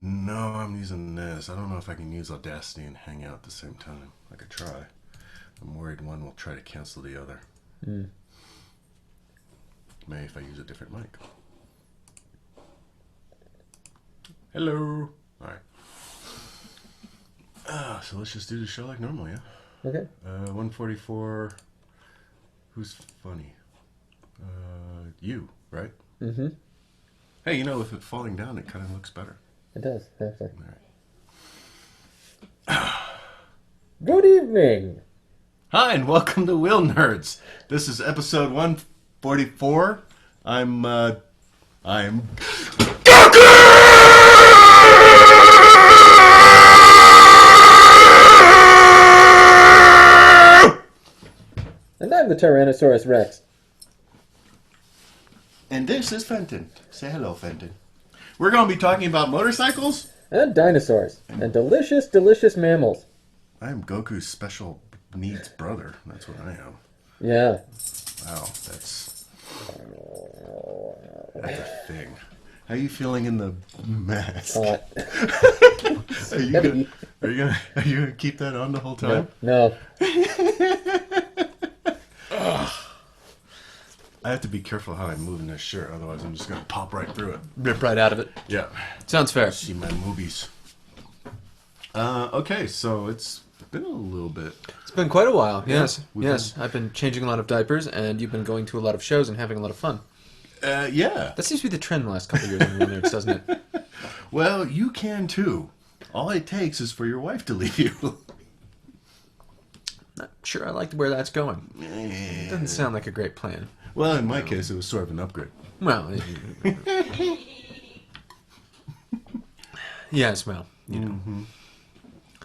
No, I'm using this. I don't know if I can use Audacity and Hangout at the same time. I could try. I'm worried one will try to cancel the other. Mm. Maybe if I use a different mic. Hello. All right. So let's just do the show like normal, yeah? Okay. 144. Who's funny? You, right? Mm-hmm. Hey, you know, with it falling down, it kind of looks better. It does, actually. All right. Good evening. Hi, and welcome to Wheelnerds. This is episode 144. I'm And I'm the Tyrannosaurus Rex. And this is Fenton. Say hello, Fenton. We're going to be talking about motorcycles. And dinosaurs. And delicious, delicious mammals. I'm Goku's special needs brother. That's what I am. Yeah. Wow, that's a thing. How are you feeling in the mask? Hot. Are you gonna keep that on the whole time? No. I have to be careful how I move in this shirt, otherwise I'm just gonna pop right through it. Rip right out of it. Yeah. Sounds fair. See my movies. Okay, so it's been a little bit. It's been quite a while. Yeah, Yes. we've Yes. I've been changing a lot of diapers, and you've been going to a lot of shows and having a lot of fun. Yeah. That seems to be the trend the last couple of years on Wheelnerds, doesn't it? Well, you can too. All it takes is for your wife to leave you. Not sure I like where that's going. It doesn't sound like a great plan. Well, in my case, it was sort of an upgrade. Well, yes, well, you know. Mm-hmm.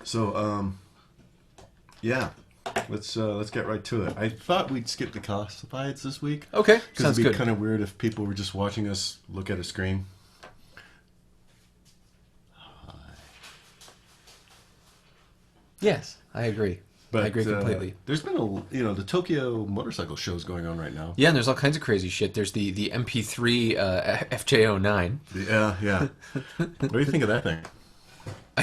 So, yeah, let's get right to it. I thought we'd skip the classifieds this week. Okay, Because sounds it'd be good. kind of weird if people were just watching us look at a screen. Yes, I agree. But, I agree completely. There's been the Tokyo motorcycle show's going on right now. Yeah, and there's all kinds of crazy shit. There's the MP3 FJ09. Yeah. What do you think of that thing? I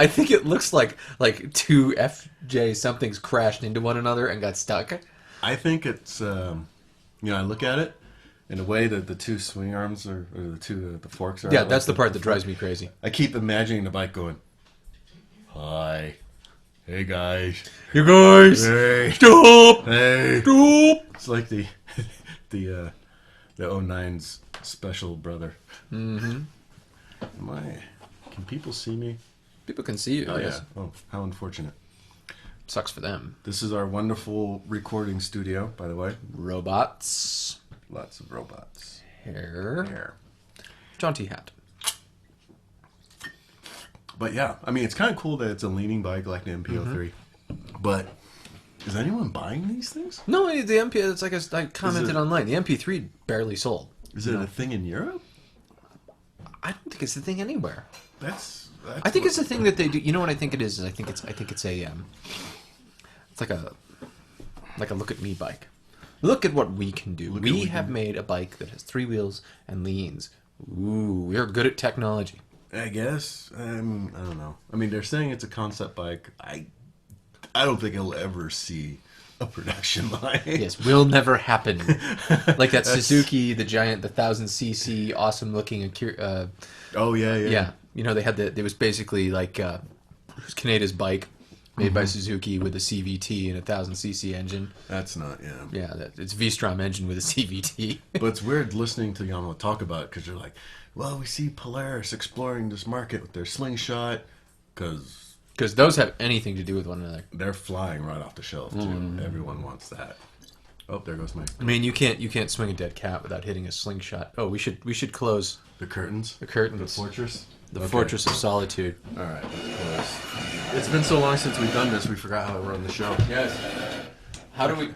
think it looks like two FJ somethings crashed into one another and got stuck. I think it's, I look at it in a way that the two swing arms or the forks are. Yeah, that's the part that drives me crazy. I keep imagining the bike going, hi, hey guys, You guys, hey, stop, hey. stop. It's like the '09's special brother. Mm-hmm. Can people see me? People can see you. Oh yes. yeah. Oh, how unfortunate. Sucks for them. This is our wonderful recording studio, by the way. Robots. Lots of robots. Hair. Jaunty hat. But yeah, I mean, it's kind of cool that it's a leaning bike like the MP03. But is anyone buying these things? No, the MP. It's like I commented online. The MP3 barely sold. Is it a thing in Europe? I don't think it's the thing anywhere. That's I think it's the thing that they do. You know what I think it is? I think it's a it's like a look at me bike. Look at what we can do. We have made a bike that has 3 wheels and leans. Ooh, we're good at technology. I guess. I don't know. I mean, they're saying it's a concept bike. I don't think I'll ever see a production line. Yes, will never happen. Like that Suzuki, the giant, the 1000cc, awesome looking. Oh yeah. Yeah, you know they had it was basically like it was Kaneda's bike, made by Suzuki with a CVT and a 1000cc engine. That's not. Yeah, it's V-Strom engine with a CVT. But it's weird listening to Yamaha talk about it because you're like, well, we see Polaris exploring this market with their slingshot because those have anything to do with one another. they're flying right off the shelf too. Everyone wants that. Oh, there goes my I mean, you can't swing a dead cat without hitting a slingshot. Oh, we should close the curtains. the curtains. The fortress. The Fortress of Solitude. All right, let's close. It's been so long since we've done this, we forgot how to run the show. Yes. How do I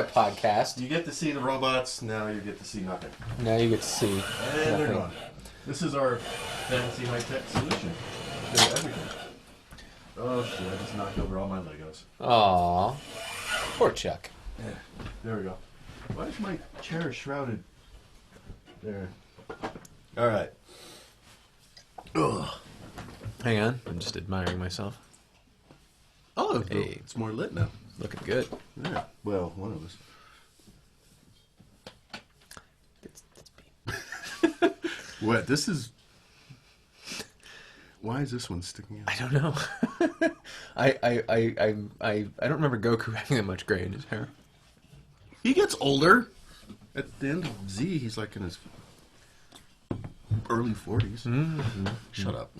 podcast? You get to see the robots. Now you get to see nothing. Now you get to see. And they're gone. This is our fancy high-tech solution to everything. Oh shit! I just knocked over all my Legos. Aw. Poor Chuck. Yeah, there we go. Why is my chair shrouded? There. All right. Hang on, I'm just admiring myself. Oh, Hey. it's more lit now. Looking good. Yeah. Well, one of us. That's me. What? This is. Why is this one sticking out? I don't know. I don't remember Goku having that much gray in his hair. He gets older. At the end of Z, he's like in his early 40s. Mm-hmm. Shut up.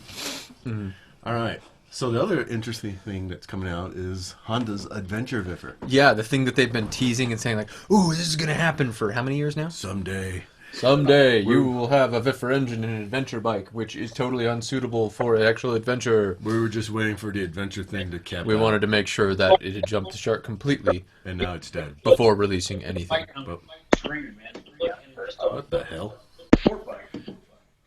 Mm-hmm. All right. So the other interesting thing that's coming out is Honda's Adventure Viffer. Yeah, the thing that they've been teasing and saying like, "Ooh, this is gonna happen for how many years now?" Someday. Someday you will have a Viffer engine in an adventure bike, which is totally unsuitable for an actual adventure. We were just waiting for the adventure thing to cap We out, wanted to make sure that it had jumped the shark completely and now it's dead. before releasing anything. But, what the hell?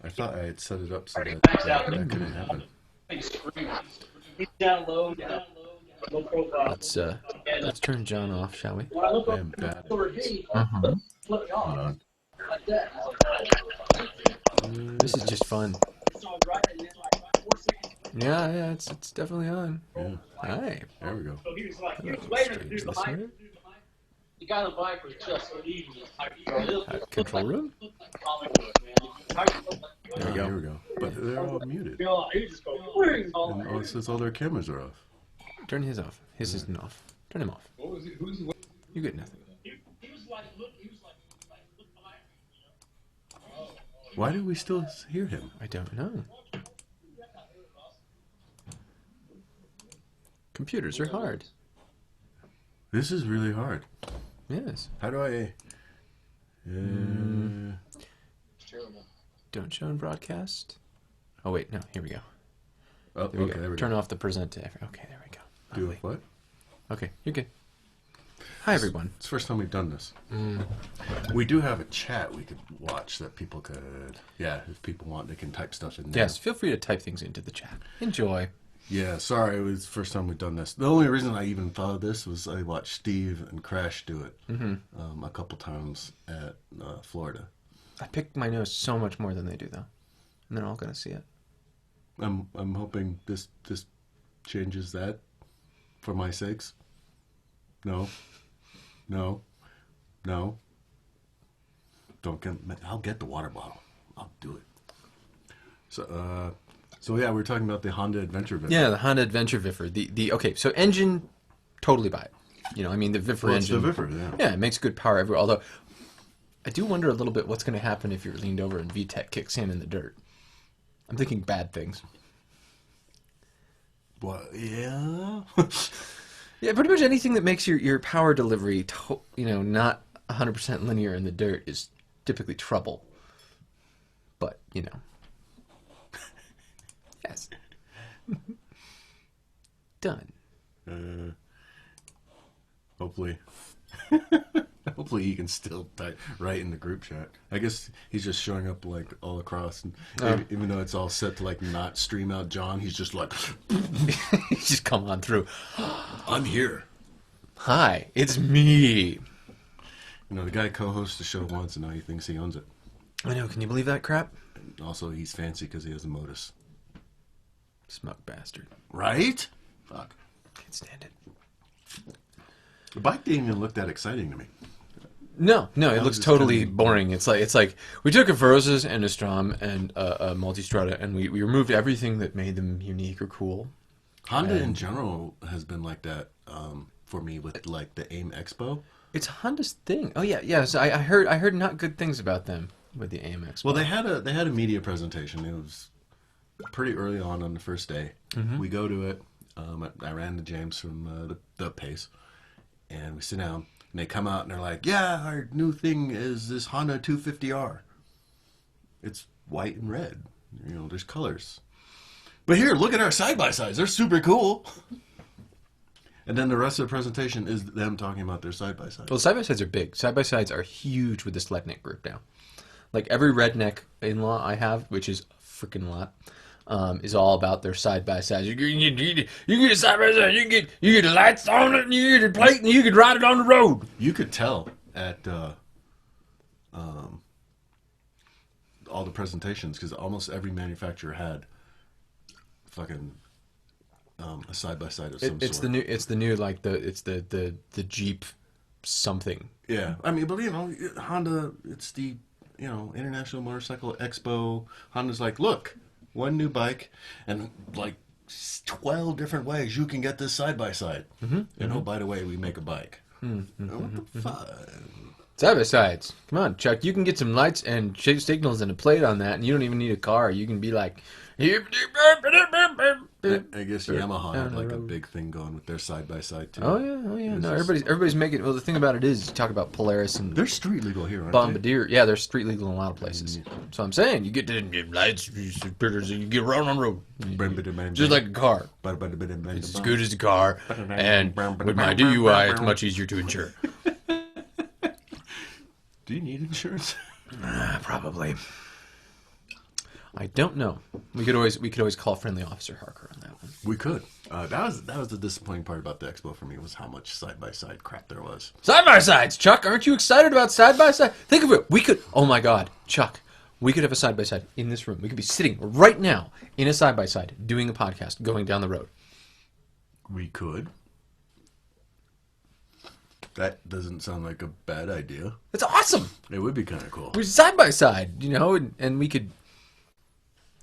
I thought I had set it up so that that couldn't happen. Let's turn John off, shall we? I am bad. Hold on. This is just fun. Yeah, it's definitely on. Yeah, Hi. there we go. Hello, strange listener. The guy on the bike was just leaving. Control room. There we go. Here we go. But they're all muted. And oh, it says all their cameras are off. Turn his off. His isn't off. Turn him off. You get nothing. Why do we still hear him? I don't know. Computers are hard. This is really hard. Yes. How do I... Don't show in broadcast. Oh wait, no. Here we go. Oh, There we okay, go. there we Turn go. off the present to every. Okay, there we go. Do Lovely. what? Okay, you're good. Hi everyone. It's the first time we've done this. We do have a chat we could watch that people could... Yeah, if people want, they can type stuff in there. Yes, feel free to type things into the chat. Enjoy. Yeah, sorry, it was the first time we've done this. The only reason I even thought of this was I watched Steve and Crash do it a couple times at Florida. I pick my nose so much more than they do, though, and they're all gonna see it. I'm hoping this changes that for my sakes. No. Don't get. I'll get the water bottle. I'll do it. So yeah, we were talking about the Honda Adventure Viffer. Yeah, the Honda Adventure Viffer. Okay, so engine, totally buy it. You know, I mean the Viffer Well, it's engine. the Viffer, yeah. Yeah, it makes good power everywhere. Although, I do wonder a little bit what's going to happen if you're leaned over and VTEC kicks in the dirt. I'm thinking bad things. What? Yeah. Yeah, pretty much anything that makes your power delivery, not 100% linear in the dirt is typically trouble. But, yes. Done. Hopefully. Hopefully he can still type right in the group chat. I guess he's just showing up like all across, and even though it's all set to like not stream out John, he's just like, Just come on through. I'm here. Hi, it's me. You know, the guy co-hosts the show once, and now he thinks he owns it. I know, can you believe that crap? And also, he's fancy because he has a Modus. Smug bastard. Right? Fuck. Can't stand it. The bike didn't even look that exciting to me. No, it was looks just totally kinda- boring. It's like we took a Versys and a Strom and a Multistrada, and we removed everything that made them unique or cool. Honda in general has been like that for me with like the AIM Expo. It's Honda's thing. Oh yeah. So I heard not good things about them with the AMX. Well, they had a media presentation. It was pretty early on the first day. We go to it. I ran to James from the Pace, and we sit down. And they come out and they're like, "Yeah, our new thing is this Honda 250R. It's white and red. You know, there's colors. But here, look at our side by sides. They're super cool." And then the rest of the presentation is them talking about their side by sides. Well, side-by-sides are big. Side-by-sides are huge with this redneck group now. Like every redneck in-law I have, which is a freaking lot, is all about their side-by-sides. You get a side-by-side, you get the lights on it, and you get the plate, and you can ride it on the road. You could tell at all the presentations because almost every manufacturer had fucking a side by side of some It's sort. it's the new like the Jeep something. Yeah, I mean, but you know, Honda. It's the International Motorcycle Expo. Honda's like, look, one new bike, and like 12 different ways you can get this side by side. And oh, by the way, we make a bike. What the fuck? Side by sides. Come on, Chuck. You can get some lights and signals and a plate on that, and you don't even need a car. You can be like, I guess Yamaha had like a big thing going with their side by side too. oh yeah. No, everybody's making. Well, the thing about it is, you talk about Polaris and They're street legal here, aren't Bombardier. Yeah, they're street legal in a lot of places. So I'm saying, you get to get lights, you get around on the road, they? just like a car. It's as good as a car, and with my DUI, it's much easier to insure. Do you need insurance? Probably. I don't know. We could always call friendly officer Harker on that one. We could. That was the disappointing part about the expo for me, was how much side by side crap there was. Side by sides, Chuck. Aren't you excited about side by side? Think of it. We could. Oh my God, Chuck. We could have a side by side in this room. We could be sitting right now in a side by side doing a podcast, going down the road. We could. That doesn't sound like a bad idea. It's awesome. It would be kind of cool. We're side by side, and we could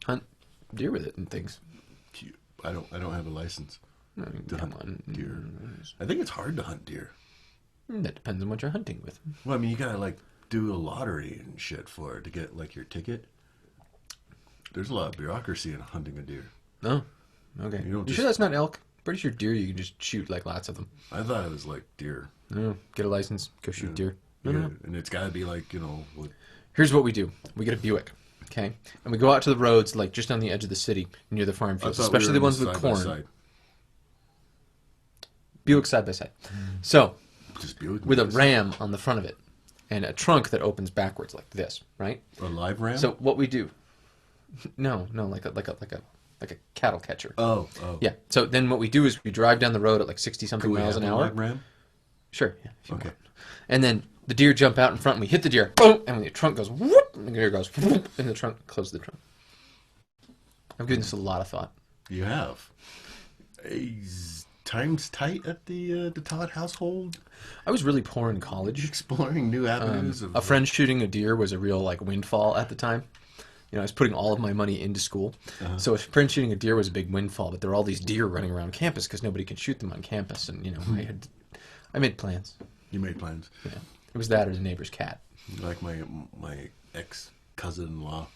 hunt deer with it and things. I don't have a license I mean, to come hunt on. deer. I think it's hard to hunt deer. That depends on what you're hunting with. Well, I mean, you gotta like do a lottery and shit for it to get like your ticket. There's a lot of bureaucracy in hunting a deer. Oh, okay. You don't You sure that's not elk? Pretty sure deer you can just shoot like lots of them. I thought it was like deer. No, get a license, go shoot deer. No. And it's gotta be like Here's what we do. We get a Buick, okay? And we go out to the roads, like just on the edge of the city, near the farm fields, especially the ones with corn. Buick side by side. So, Just Buick with a ram on the front of it, and a trunk that opens backwards like this, right? a live ram. So what we do? No, like a cattle catcher. Oh. Yeah. So then what we do is we drive down the road at like 60-something Can we miles have an a hour. live ram? Sure. Yeah. If you Okay. want. And then the deer jump out in front, and we hit the deer, boom, and when the trunk goes whoop, and the deer goes whoop, and the trunk closes the trunk. I've given this a lot of thought. You have. Is times tight at the Todd household? I was really poor in college. Exploring new avenues of A friend shooting a deer was a real like windfall at the time. I was putting all of my money into school. So a friend shooting a deer was a big windfall, but there were all these deer running around campus because nobody could shoot them on campus. And, I made plans. You made plans. Yeah. It was that or the neighbor's cat. Like my ex-cousin-in-law,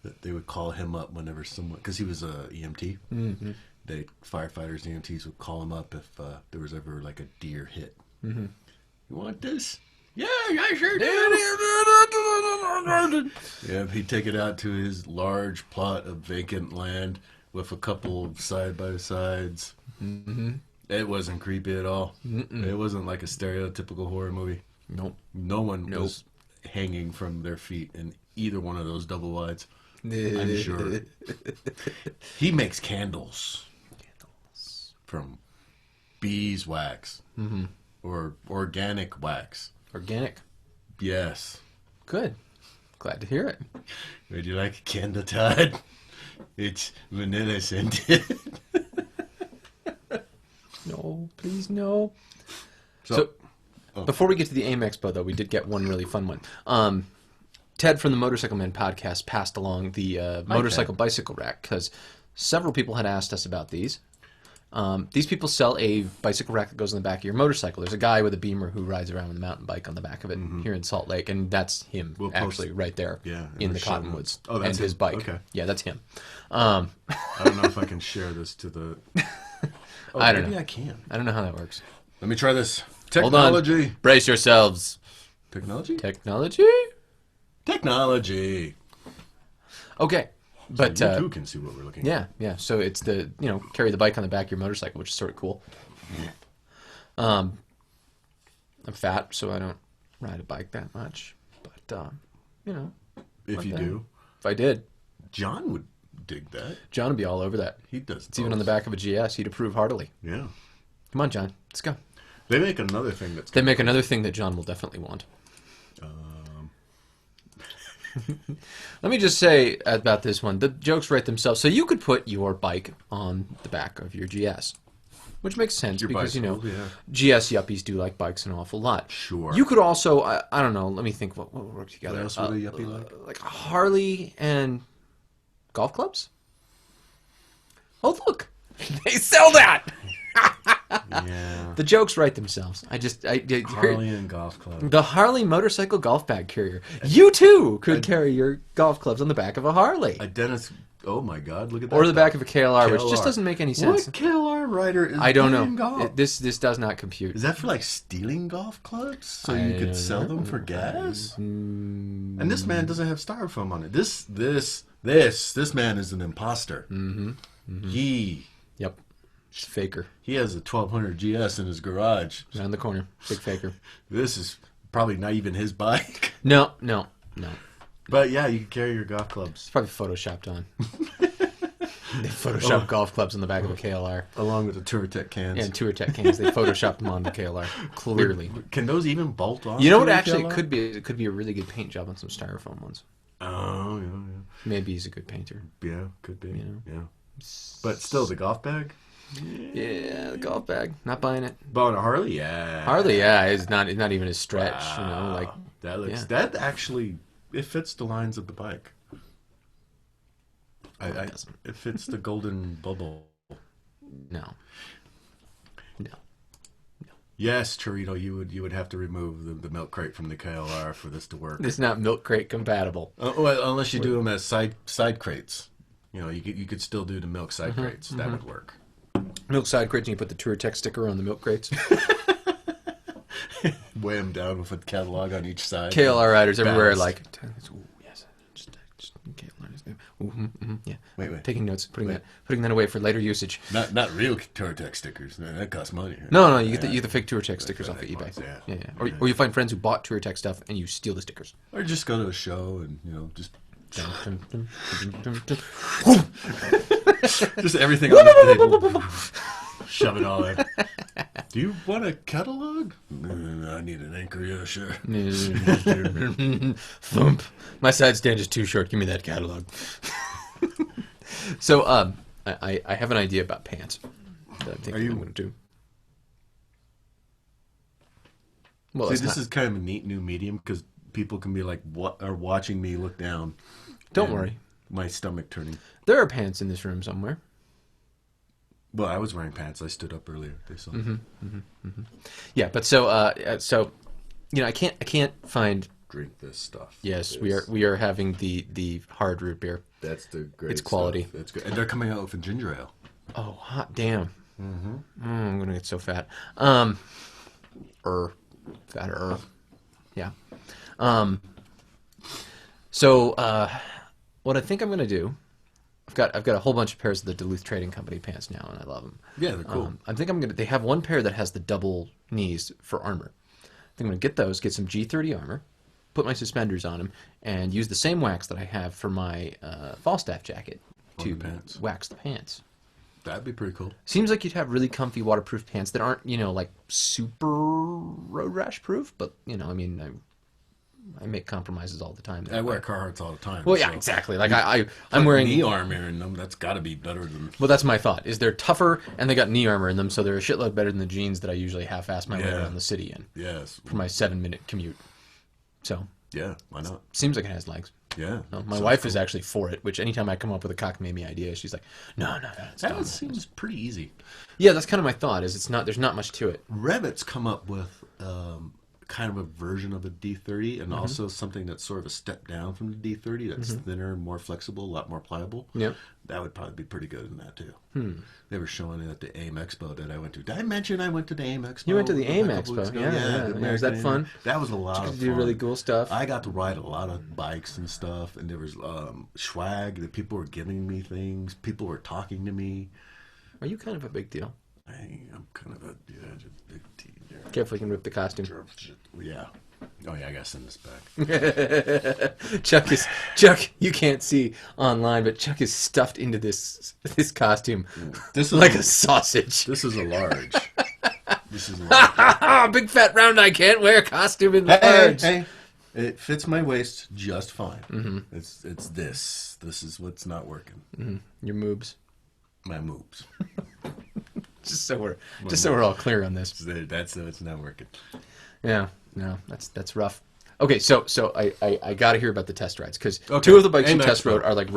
that they would call him up whenever someone, because he was a EMT. Mm-hmm. Firefighters, EMTs would call him up if there was ever like a deer hit. Mm-hmm. You want this? Yeah, I sure do. Yeah, he'd take it out to his large plot of vacant land with a couple of side-by-sides. Mm-hmm. It wasn't creepy at all. Mm-mm. It wasn't like a stereotypical horror movie. Nope. No one was hanging from their feet in either one of those double wides. I'm sure. He makes candles from beeswax or organic wax. Organic. Yes. Good. Glad to hear it. Would you like a candle, Todd? It's vanilla scented. No, please no. So before we get to the AIM Expo, though, we did get one really fun one. Ted from the Motorcycle Man podcast passed along the motorcycle bicycle rack because several people had asked us about these. These people sell a bicycle rack that goes on the back of your motorcycle. There's a guy with a Beamer who rides around with a mountain bike on the back of it here in Salt Lake, and that's him right there in the Cottonwoods. Oh, that's his bike. Okay. Yeah, that's him. I don't know if I can share this to the... Oh, I don't know. Maybe I can. I don't know how that works. Let me try this. Hold on. Technology. Brace yourselves. Technology? Technology? Technology. Okay. But you too can see what we're looking at. Yeah. So it's the, carry the bike on the back of your motorcycle, which is sort of cool. I'm fat, so I don't ride a bike that much. But, If you do. If I did. John would dig that. John would be all over that. He does. It's even on the back of a GS. He'd approve heartily. Yeah. Come on, John. Let's go. They make another thing that's... They make another thing that John will definitely want. Let me just say about this one, the jokes write themselves. So you could put your bike on the back of your GS, which makes sense because, bicycle, yeah. GS yuppies do like bikes an awful lot. Sure. You could also, I don't know, let me think what would work together. What else would a yuppie like? Like a Harley and golf clubs? Oh, look. They sell that! Yeah. The jokes write themselves. Harley and golf club. The Harley motorcycle golf bag carrier. You too could carry your golf clubs on the back of a Harley. A Dennis. Oh my God! Look at that. Or the back of a KLR, which just KLR. doesn't make any sense. What KLR rider is I don't playing know. golf? This does not compute. Is that for like stealing golf clubs so you could sell them for gas? And this man doesn't have styrofoam on it. This man is an imposter. He Yep. Just faker. he has a 1200 GS in his garage. Around the corner. Big faker. This is probably not even his bike. No. But yeah, you can carry your golf clubs It's probably photoshopped on. They photoshopped golf clubs on the back of a KLR. along with the Touratech cans. Yeah, and TourTech cans. They photoshopped them on the KLR. Clearly. Can those even bolt on? You know what? to a Actually, KLR? it could be a really good paint job on some styrofoam ones. Oh yeah. Maybe he's a good painter. Yeah, could be. You know? Yeah. But still, the golf bag? Yeah, the golf bag. Not buying it. But on a Harley, yeah. Hardly, yeah. It's not even a stretch. Wow. Like that looks. yeah. That actually, it fits the lines of the bike. it doesn't. It fits the golden bubble. No. Yes, Chorito, you would have to remove the milk crate from the KLR for this to work. It's not milk crate compatible. Well, unless you do them as side crates. You could still do the milk side crates. That would work. Milk side crates, and you put the TourTech sticker on the milk crates. Weigh them down with a catalog on each side. KLR riders everywhere are Balanced. like, ooh, yes, just KLR is good. Yeah. Wait. Taking notes, putting that away for later usage. Not real Touratech stickers. That costs money. No, you get the fake TourTech stickers off of fake eBay. ones, Yeah. yeah. Or you find friends who bought TourTech stuff and you steal the stickers. Or just go to a show and just just everything on the table. Shove it all in. Do you want a catalog? I need an anchor, yeah, sure. Thump. My side stand is too short. Give me that catalog. So, I have an idea about pants that I think I'm going to do. Well, See, this is kind of a neat new medium because people can be like, "What are watching me look down?" Don't and worry. my stomach turning. There are pants in this room somewhere. Well, I was wearing pants. I stood up earlier. They saw. Yeah, but so I can't find. Drink this stuff. Yes, we are having the hard root beer. That's the great. It's quality. Stuff. It's good, and they're coming out with a ginger ale. Oh, hot damn! I'm gonna get so fat. Fatter. Yeah. So what I think I'm gonna do, I've got a whole bunch of pairs of the Duluth Trading Company pants now, and I love them. Yeah, they're cool. I think they have one pair that has the double knees for armor. I think I'm gonna get those, get some G30 armor, put my suspenders on them, and use the same wax that I have for my Falstaff jacket to wax the pants. That'd be pretty cool. Seems like you'd have really comfy waterproof pants that aren't, like super road rash proof, but I make compromises all the time. I wear Carhartts all the time. Well, yeah, so exactly. Like I'm wearing knee armor in them. That's got to be better than. Well, that's my thought. Is they're tougher and they got knee armor in them, so they're a shitload better than the jeans that I usually half-ass my way around the city in. Yes. For my 7-minute commute. So. Yeah, why not? Seems like it has legs. Yeah. No, my wife is actually for it. Which anytime I come up with a cockamamie idea, she's like, "No, That seems pretty easy. Yeah, that's kind of my thought. Is there's not much to it. Revit's come up with kind of a version of a D30 and also something that's sort of a step down from the D30 that's thinner, more flexible, a lot more pliable. Yep. That would probably be pretty good in that too. They were showing it at the AIM Expo that I went to. Did I mention I went to the AIM Expo? You went to the AIM a couple Expo, weeks ago? yeah. Was that fun? That was a lot of fun. Did you do really cool stuff? I got to ride a lot of bikes and stuff, and there was swag that people were giving me things. People were talking to me. Are you kind of a big deal? I'm kind of a just big T there. Careful, you can rip the costume. Yeah. Oh yeah, I gotta send this back. Chuck, you can't see online, but Chuck is stuffed into this costume. This is like a sausage. This is a large. This is a large. Big fat round I can't wear costume in large. Hey. It fits my waist just fine. Mm-hmm. It's this. This is what's not working. Mm-hmm. Your moobs. My moves. Just so we're all clear on this. That's it's not working. Yeah, no, that's rough. Okay, so I got to hear about the test rides because Okay. two of the bikes AIM you test Expo. rode are like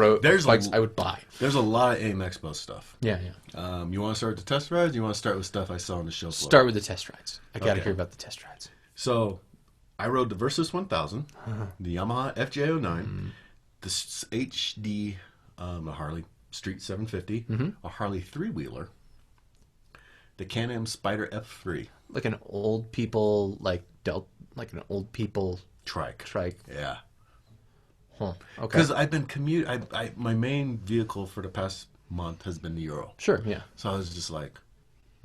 bikes I would buy. There's a lot of AIM Expo stuff. Yeah, yeah. You want to start with the test rides? Or you want to start with stuff I saw on the show floor? Start with the test rides. I got to Okay. hear about the test rides. So, I rode the Versys 1000, the Yamaha FJ09, the HD, a Harley Street 750, a Harley 3-wheeler, the Can-Am Spyder F3. Like an old people trike. Yeah. Huh. Okay. Because I've been my main vehicle for the past month has been the Euro. Sure. Yeah. So I was just like,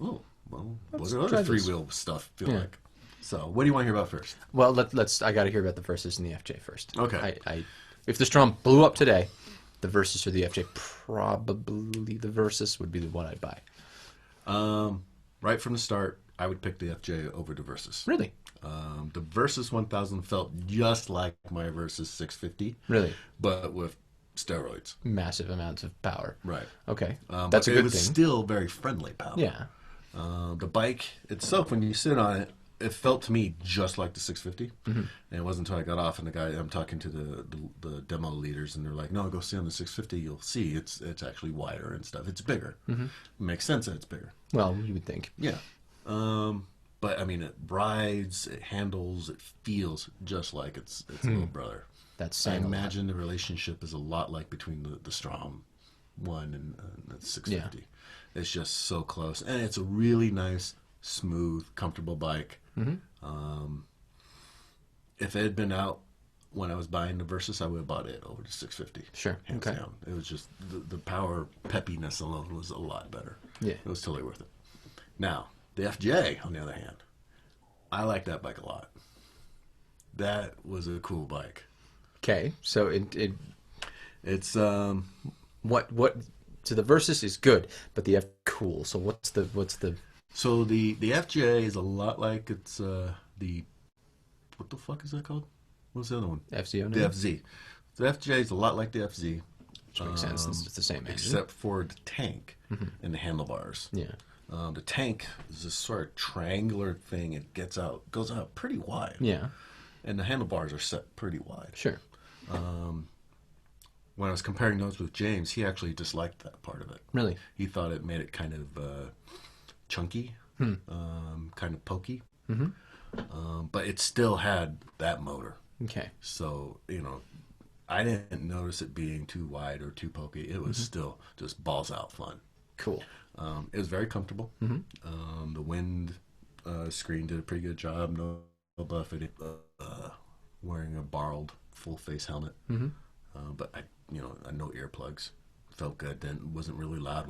oh, well, what Let's do try other this. 3-wheel stuff feel Yeah. like? So, what do you want to hear about first? Well, let's. I got to hear about the Versys and the FJ first. Okay. If the Strom blew up today, the Versys or the FJ, probably the Versys would be the one I'd buy. Right from the start, I would pick the FJ over the Versys. Really? The Versys 1000 felt just like my Versys 650. Really? But with steroids. Massive amounts of power. Right. Okay. But That's a it good was thing. still very friendly power. Yeah. The bike itself, when you sit on it, it felt to me just like the 650. And it wasn't until I got off and I'm talking to the demo leaders, and they're like, "No, go sit on the 650. You'll see it's actually wider and stuff. It's bigger. It makes sense that it's bigger." Well, you would think. Yeah. But I mean, it rides, it handles, it feels just like its little brother. That's I saying a lot. imagine the relationship is a lot like between the Strom one and the 650. It's just so close, and it's a really nice, smooth, comfortable bike. If it had been out when I was buying the Versys, I would have bought it over the 650. Sure. Hands Okay. down. It was just the power peppiness alone was a lot better. Yeah. It was totally worth it. Now, the FJ, on the other hand, I like that bike a lot. That was a cool bike. Okay. So It's what so the Versys is good, but the F cool. So what's the so the FJ is a lot like it's the what the fuck is that called? What's the other one? FZ09? The FZ. The FJ is a lot like the FZ. Which makes sense since it's the same engine. Except for the tank and the handlebars. Yeah. The tank is this sort of triangular thing. It goes out pretty wide. Yeah. And the handlebars are set pretty wide. Sure. When I was comparing notes with James, he actually disliked that part of it. Really? He thought it made it kind of chunky, kind of pokey. But it still had that motor. Okay. So, I didn't notice it being too wide or too pokey. It was still just balls out fun. Cool. It was very comfortable. The wind screen did a pretty good job. No buffeting. Wearing a borrowed full face helmet. But I no earplugs. Felt good. Wasn't really loud.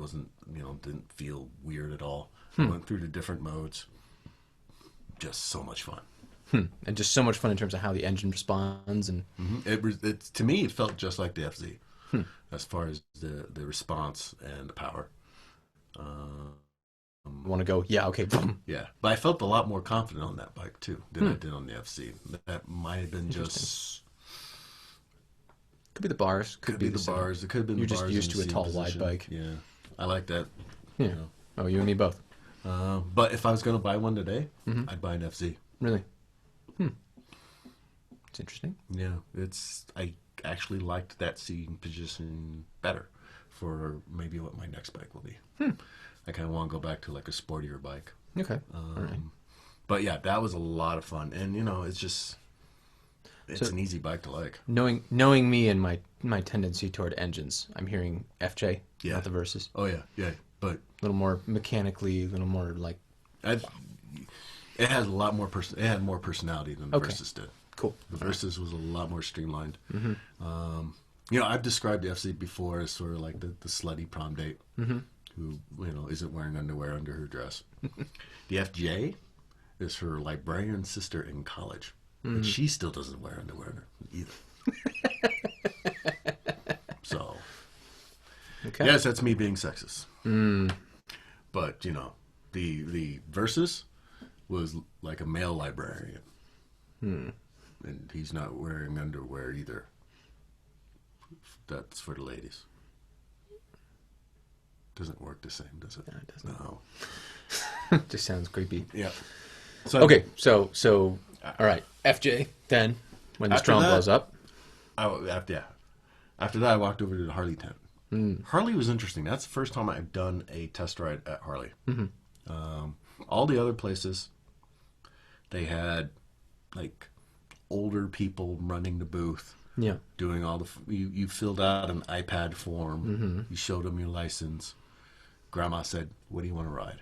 Didn't feel weird at all. I went through the different modes. Just so much fun. And just so much fun in terms of how the engine responds and It to me, it felt just like the FZ as far as the response and the power. want to go, yeah, okay, boom. Yeah, but I felt a lot more confident on that bike too than I did on the FC. That might have been just Could be the bars. Could be the same. bars. It could have been You're the just bars used in to a the tall, seat wide position. bike. Yeah, I like that. Yeah. Oh, you and me both. But if I was going to buy one today, I'd buy an FZ. Really? It's interesting. Yeah, I actually liked that seating position better for maybe what my next bike will be. I kind of want to go back to like a sportier bike. Okay. All right. But yeah, that was a lot of fun, and it's an easy bike to like. Knowing me and my tendency toward engines, I'm hearing FJ, not the Versys. Oh yeah, but A little more mechanically, a little more like it has a lot more It had more personality than the Okay. Versys did. cool. The Versys was a lot more streamlined. I've described the FC before as sort of like the slutty prom date who isn't wearing underwear under her dress. The FJ is her librarian sister in college, and she still doesn't wear underwear either. So, Okay. yes, that's me being sexist. But the Versys was like a male librarian. And he's not wearing underwear either. That's for the ladies. Doesn't work the same, does it? No, it doesn't. No. Just sounds creepy. Yeah. So Okay, so all right, FJ. Then when the After storm that- blows up, After that, I walked over to the Harley tent. Harley was interesting. That's the first time I've done a test ride at Harley. All the other places, they had like older people running the booth, yeah, doing all the. You filled out an iPad form. You showed them your license. Grandma said, "What do you want to ride?"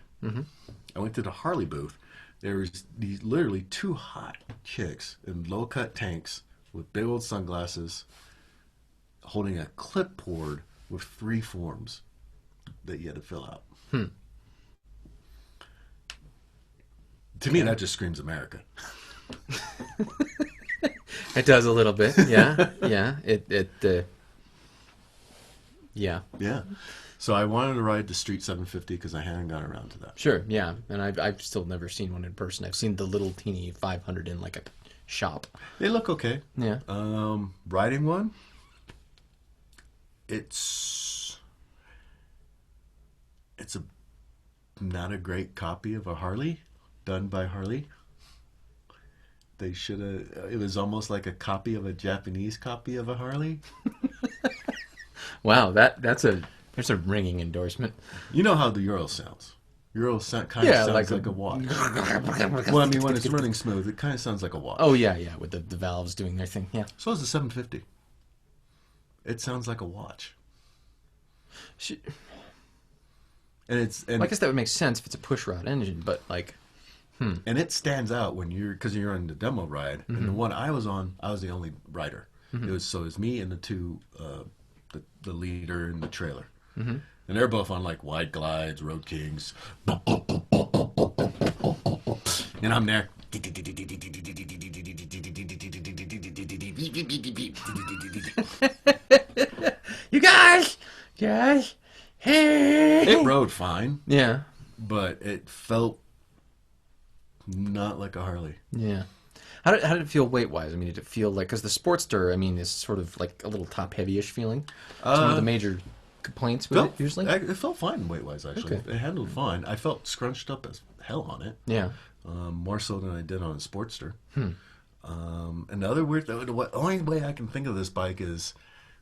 I went to the Harley booth. There was these literally two hot chicks in low cut tanks with big old sunglasses, holding a clipboard with 3 forms that you had to fill out. To me, that just screams America. it does a little bit. Yeah, yeah. Yeah. Yeah. So I wanted to ride the Street 750 because I hadn't got around to that. Sure, yeah, and I've still never seen one in person. I've seen the little teeny 500 in like a shop. They look okay. Yeah. Riding one, it's not a great copy of a Harley done by Harley. They should have. It was almost like a copy of a Japanese copy of a Harley. Wow, there's a ringing endorsement. You know how the Euro sounds. Euro kind of sounds like a watch. Well, I mean, when it's running smooth, it kind of sounds like a watch. Oh yeah, yeah, with the valves doing their thing. Yeah. So is the 750. It sounds like a watch. And I guess that would make sense if it's a pushrod engine, but like, and it stands out when because you're on the demo ride. And the one I was on, I was the only rider. It was me and the two, the leader and the trailer. And they're both on like wide glides, Road Kings. And I'm there. you guys, hey. It rode fine, Yeah, but it felt not like a Harley. yeah. How did it feel weight wise? I mean, did it feel like, because the Sportster, I mean, is sort of like a little top heavy-ish feeling. It's one of the major complaints with it usually. It felt fine weight wise, actually. Okay. It handled fine. I felt scrunched up as hell on it. Yeah. More so than I did on a Sportster. And the other weird, the only way I can think of this bike is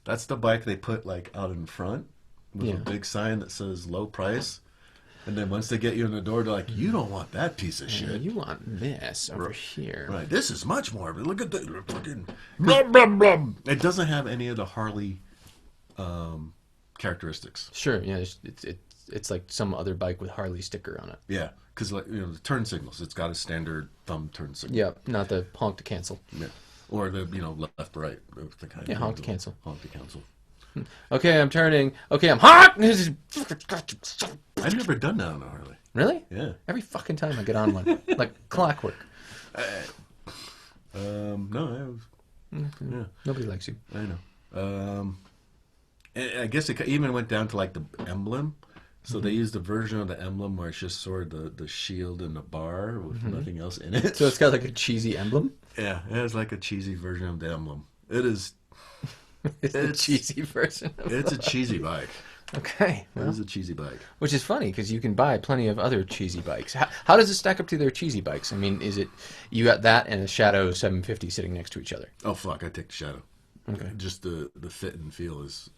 that's the bike they put like out in front with a big sign that says low price. And then once they get you in the door, they're like, "You don't want that piece of shit. You want this over here." Right? This is much more. But look at the fucking blah blah blah. It doesn't have any of the Harley characteristics. Sure. Yeah. It's like some other bike with Harley sticker on it. Yeah, because like the turn signals, it's got a standard thumb turn signal. Yeah. Not the honk to cancel. Yeah. Or the left right. Yeah, honk to cancel. Honk to cancel. Okay, I'm turning. Okay, I'm honk. I've never done that on a Harley. Really? Yeah. Every fucking time I get on one, like clockwork. No, yeah, Nobody likes you. I know. I guess it even went down to like the emblem. So they used a version of the emblem where it's just sort of the shield and the bar with nothing else in it. So it's got like a cheesy emblem. Yeah, it has like a cheesy version of the emblem. It is. It's a cheesy version. It's a cheesy bike. Okay. It Well, is a cheesy bike. which is funny because you can buy plenty of other cheesy bikes. How does it stack up to their cheesy bikes? I mean, is it you got that and a Shadow 750 sitting next to each other? Oh fuck! I take the Shadow. Okay. Just the fit and feel is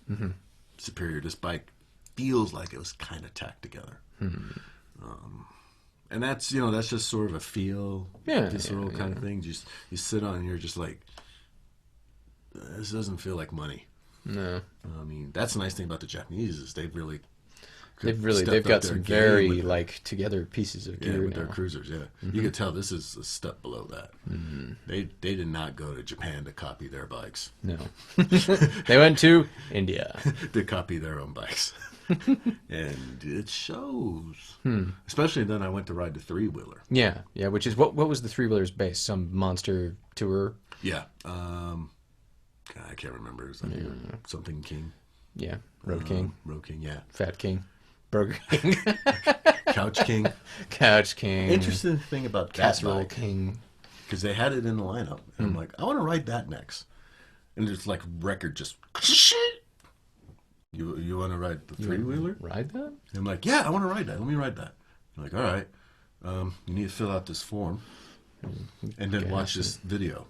superior. This bike feels like it was kind of tacked together. And that's that's just sort of a feel, visceral kind of thing. Just you sit on and you're just like, this doesn't feel like money. No. I mean, that's the nice thing about the Japanese is they've They've got some very like together pieces of gear with now. their cruisers. Yeah, you can tell this is a step below that. They did not go to Japan to copy their bikes. No. They went to India. To copy their own bikes. And it shows. Especially then I went to ride the 3-wheeler. Yeah, yeah. Which is what was the 3-wheeler's base? Some monster tour. Yeah. I can't remember. It was like something King. Yeah, Road King, Road King, yeah. Fat King, Burger King, Couch King. Couch King. Interesting thing about that Casserole bike. King. because they had it in the lineup. And I'm like, I want to ride that next. And it's like record just... You want to ride the three-wheeler? Ride that? And I'm like, yeah, I want to ride that. Let me ride that. I'm like, all right. You need to fill out this form and then watch this video.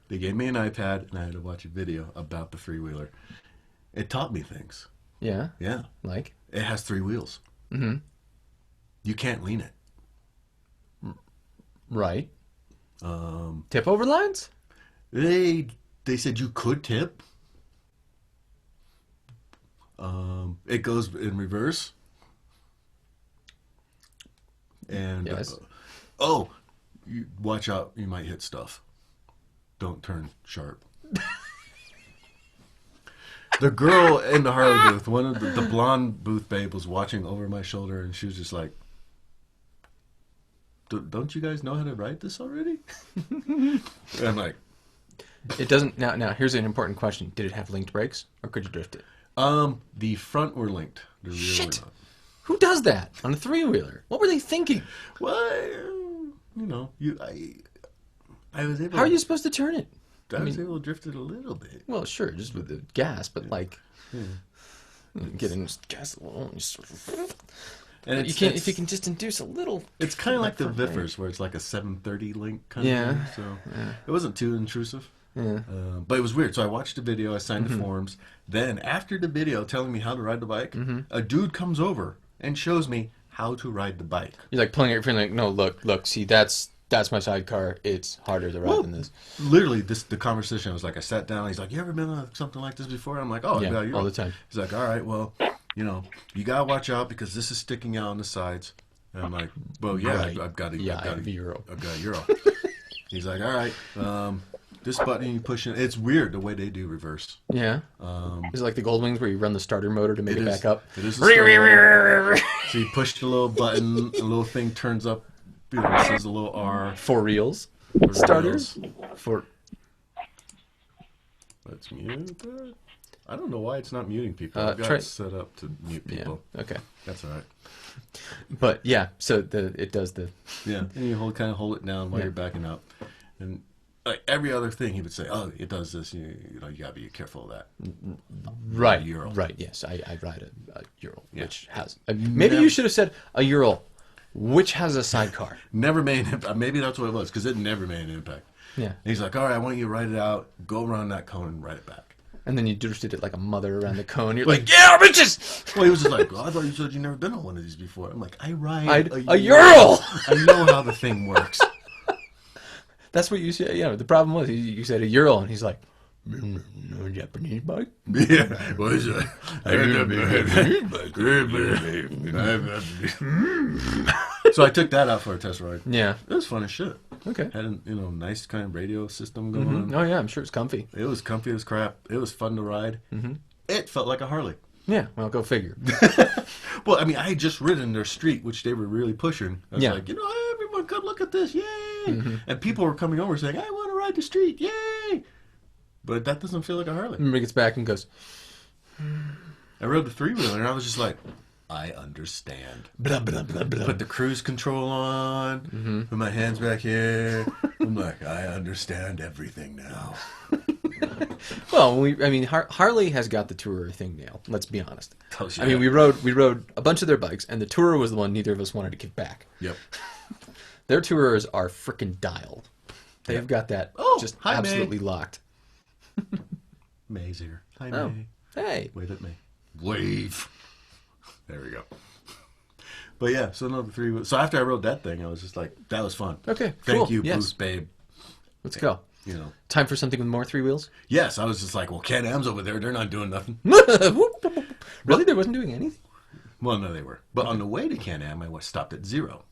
They gave me an iPad, and I had to watch a video about the three-wheeler. It taught me things. Yeah? Yeah. Like? It has 3 wheels. Mm-hmm. You can't lean it. Right. Tip over lines? They said you could tip. It goes in reverse. And yes. You watch out! You might hit stuff. Don't turn sharp. The girl in the Harley booth, one of the blonde booth babe, was watching over my shoulder, and she was just like, "Don't you guys know how to ride this already?" And I'm like, "It doesn't." Now, here's an important question: did it have linked brakes, or could you drift it? The front were linked. The rear Shit. were not. Who does that on a three-wheeler? What were they thinking? Well, I was able. How are you supposed to turn it? I was able to drift it a little bit. Well, sure, just with the gas, but like, getting gas a little, and you can't if you can just induce a little. It's kind of like the Viffers, where it's like a 730 link kind of thing. So it wasn't too intrusive. Yeah. But it was weird. So I watched the video. I signed the forms. Then after the video telling me how to ride the bike, a dude comes over and shows me how to ride the bike. You're like pulling it, like, no, look, see, that's my sidecar. It's harder to ride than this. Literally, the conversation was like, I sat down. He's like, you ever been on something like this before? I'm like, oh, yeah, all the time. He's like, all right, well, you gotta watch out because this is sticking out on the sides. And I'm like, well, yeah, right. I've got a euro. I've got a euro. He's like, all right, this button you push in. It's weird the way they do reverse. Yeah. Is it like the Gold Wings where you run the starter motor to make it back up? It is. So you push the little button, a little thing turns up. It says a little R. 4 reels. For Starters. Reels. Let's mute that. I don't know why it's not muting people. I've got it set up to mute people. Yeah. Okay. That's all right. But yeah, so it does the. Yeah, and you hold it down while you're backing up, and like every other thing he would say, oh, it does this. You gotta be careful of that. Right. Euro. Right. Yes, I ride a Ural, which has. Maybe you should have said a Ural, which has a sidecar. Never made impact. Maybe that's what it was, because it never made an impact. Yeah. And he's like, all right, I want you to ride it out, go around that cone and ride it back. And then you drifted it like a mother around the cone. You're like, yeah, bitches! Well, he was just like, well, I thought you said you'd never been on one of these before. I'm like, I ride a Ural! I know how the thing works. That's what you said. Yeah, the problem was you said a Ural, and he's like, no Japanese bike? Yeah. What is it? So I took that out for a test ride. Yeah. It was fun as shit. Okay. Had a nice kind of radio system going on. Oh, yeah, I'm sure it's comfy. It was comfy as crap. It was fun to ride. It felt like a Harley. Yeah, well, go figure. Well, I mean, I had just ridden their street, which they were really pushing. I was like, everyone come look at this, yay! And people were coming over saying, I want to ride the street, yay! But that doesn't feel like a Harley. Remember, he gets back and goes, I rode the three-wheeler, and I was just like, I understand. blah, blah, blah, blah. Put the cruise control on, put my hands back here. I'm like, I understand everything now. Well, Harley has got the tourer thing nailed. Let's be honest. Oh, yeah. I mean, we rode a bunch of their bikes, and the tourer was the one neither of us wanted to give back. Yep. Their tourers are freaking dialed. They've got that just absolutely locked. May's here. Hi, Oh, May. hey. Wave at me. Wave. There we go. But yeah, so no, so after I rode that thing, I was just like, that was fun. Okay, Thank cool. you, Yes. Boost Babe. Let's go. You Time for something with more 3 wheels? Yes, I was just like, well, Can-Am's over there. They're not doing nothing. Really? They wasn't doing anything? Well, no, they were. But on the way to Can-Am, I stopped at Zero.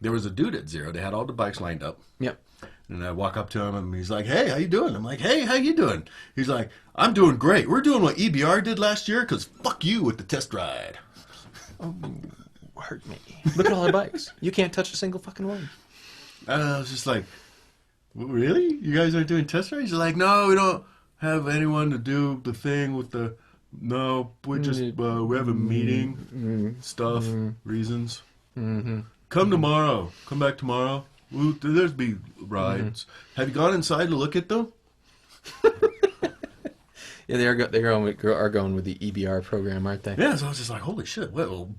There was a dude at Zero. They had all the bikes lined up. Yep. And I walk up to him, and he's like, hey, how you doing? I'm like, hey, how you doing? He's like, I'm doing great. We're doing what EBR did last year, because fuck you with the test ride. Oh, hurt me. Look at all our bikes. You can't touch a single fucking one. I was just like, really? You guys aren't doing test rides? He's like, no, we don't have anyone to do the thing with the... No, we just we have a meeting, stuff, reasons. come tomorrow. Come back tomorrow. There's be rides. Have you gone inside to look at them? Yeah, they are going with the EBR program, aren't they? Yeah, so I was just like, holy shit. Well,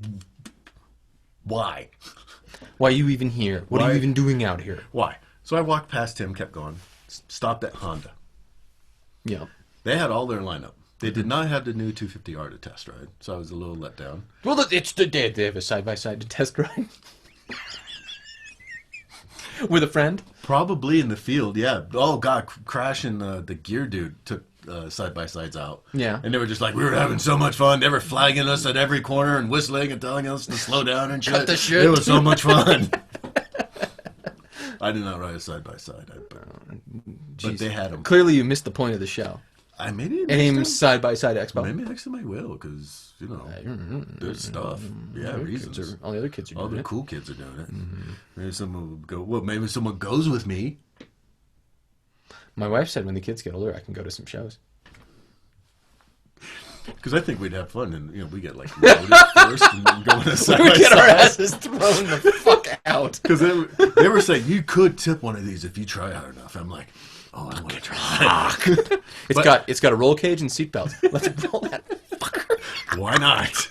why? Why are you even here? What are you even doing out here? Why? So I walked past him, kept going, stopped at Honda. Yeah. They had all their lineup. They did not have the new 250R to test ride, so I was a little let down. Well, they have a side-by-side to test ride. With a friend? Probably in the field, yeah. Oh, God, crashing the gear dude took side-by-sides out. Yeah. And they were just like, we were having so much fun. They were flagging us at every corner and whistling and telling us to slow down and shit. Cut the shit. It was so much fun. I did not ride a side-by-side. But they had them. Clearly you missed the point of the show. Maybe Aim side-by-side expo. Maybe next time I will, because, you know, there's stuff. Yeah, reasons. All the other kids are doing All the it. cool kids are doing it. Maybe someone will go, well, maybe someone goes with me. My wife said when the kids get older, I can go to some shows. Because I think we'd have fun, and, you know, we get, like, loaded first and then go on a side We by get our side. asses thrown the fuck out. Because they were saying, you could tip one of these if you try hard enough. I'm like, oh, I want to try that. It's got a roll cage and seatbelts. Let's roll that fucker. Why not?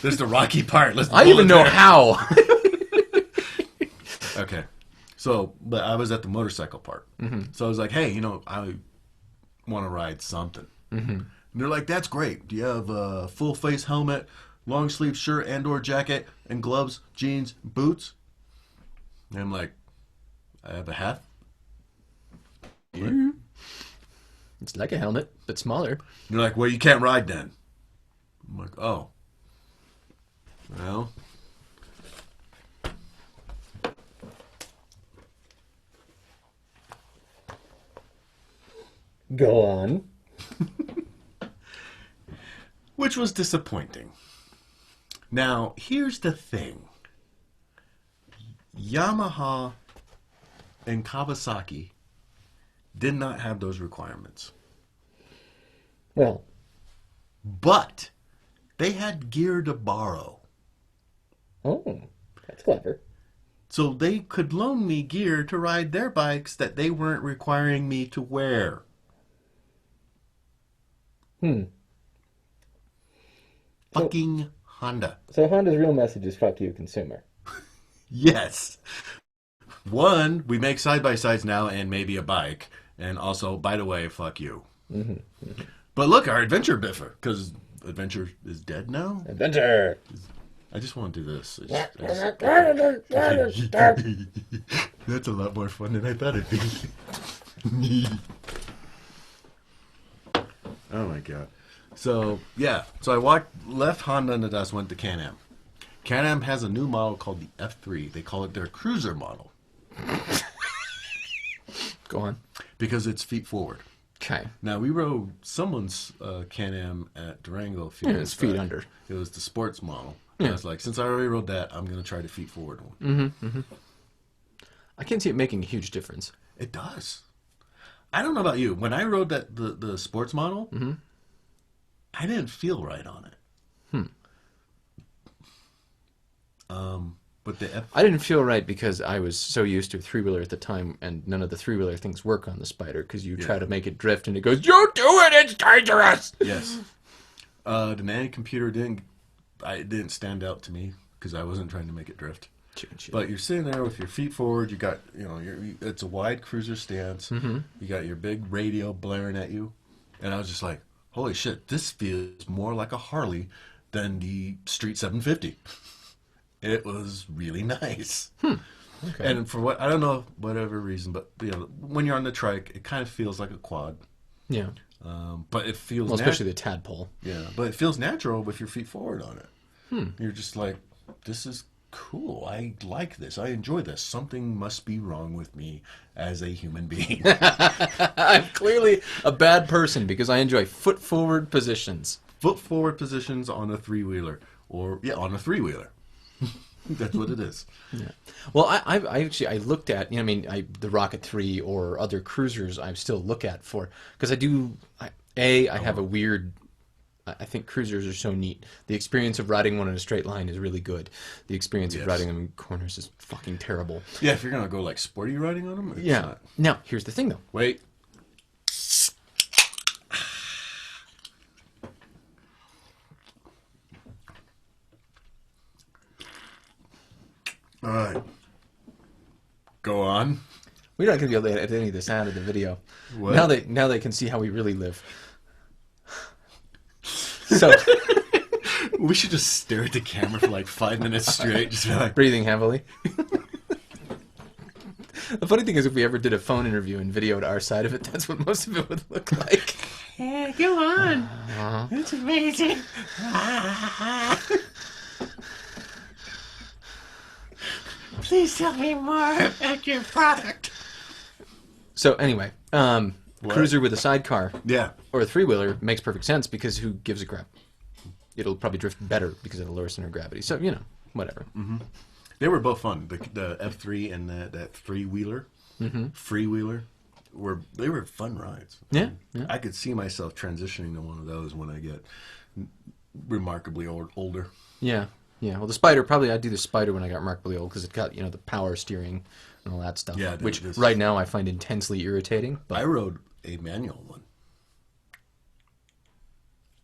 There's the rocky part. Let's I roll even it know there. how. Okay. So, but I was at the motorcycle part. So I was like, hey, you know, I want to ride something. And they're like, that's great. Do you have a full face helmet, long sleeve shirt and or jacket, and gloves, jeans, boots? And I'm like, I have a hat. It's like a helmet, but smaller. And they're like, well, you can't ride then. I'm like, oh. Well. Go on. Which was disappointing. Now, here's the thing. Yamaha and Kawasaki did not have those requirements. Well, But they had gear to borrow. oh, that's clever. So they could loan me gear to ride their bikes that they weren't requiring me to wear. Fucking Honda. So Honda's real message is fuck you, consumer. Yes. One, we make side-by-sides now and maybe a bike. And also, by the way, fuck you. But look, our adventure biffer, because adventure is dead now. Adventure! I just want to do this. That's a lot more fun than I thought it'd be. Oh my god. So, yeah. So I left Honda in the dust, went to Can-Am. Can-Am has a new model called the F3. They call it their cruiser model. Go on. Because it's feet forward. Okay. Now, we rode someone's Can-Am at Durango a few Yeah, years it's feet back. under. It was the sports model. Yeah. I was like, since I already rode that, I'm going to try the feet forward one. I can't see it making a huge difference. It does. I don't know about you. When I rode that the sports model, I didn't feel right on it. But the I didn't feel right because I was so used to a three-wheeler at the time, and none of the three-wheeler things work on the Spider because you try to make it drift and it goes, "You do it, it's dangerous." Yes. The nanny computer didn't stand out to me because I wasn't trying to make it drift. But you're sitting there with your feet forward. You got, it's a wide cruiser stance. You got your big radio blaring at you, and I was just like, "Holy shit! This feels more like a Harley than the Street 750." It was really nice. Okay. And for I don't know, whatever reason, but when you're on the trike, it kind of feels like a quad. Yeah. But it feels Especially the tadpole. yeah, but it feels natural with your feet forward on it. You're just like, this is cool. I like this. I enjoy this. Something must be wrong with me as a human being. I'm clearly a bad person because I enjoy foot forward positions. Foot forward positions on a three-wheeler. Or, on a three-wheeler. That's what it is. Yeah. Well, I actually looked at the Rocket 3 or other cruisers I still look at for because I have a weird I think cruisers are so neat. The experience of riding one in a straight line is really good. The experience of riding them in corners is fucking terrible. Yeah, if you're gonna go like sporty riding on them, it's not. Now, here's the thing, though. Wait. All right. Go on. We're not going to be able to edit any of this out of the video. What? Now they can see how we really live. So We should just stare at the camera for like 5 minutes straight, just be like, breathing heavily. The funny thing is, if we ever did a phone interview and videoed our side of it, that's what most of it would look like. Yeah, go on. It's amazing. Please tell me more about your product. So anyway, cruiser with a sidecar yeah. or a three-wheeler makes perfect sense because who gives a crap? It'll probably drift better because of the lower center of gravity. So, you know, whatever. Mm-hmm. They were both fun. The F3 and that three-wheeler, freewheeler, they were fun rides. Yeah, I could see myself transitioning to one of those when I get remarkably older. Yeah. Well, the Spider, probably I'd do the Spider when I got remarkably old because it got, you know, the power steering and all that stuff. Yeah, which right now I find intensely irritating. But I rode a manual one.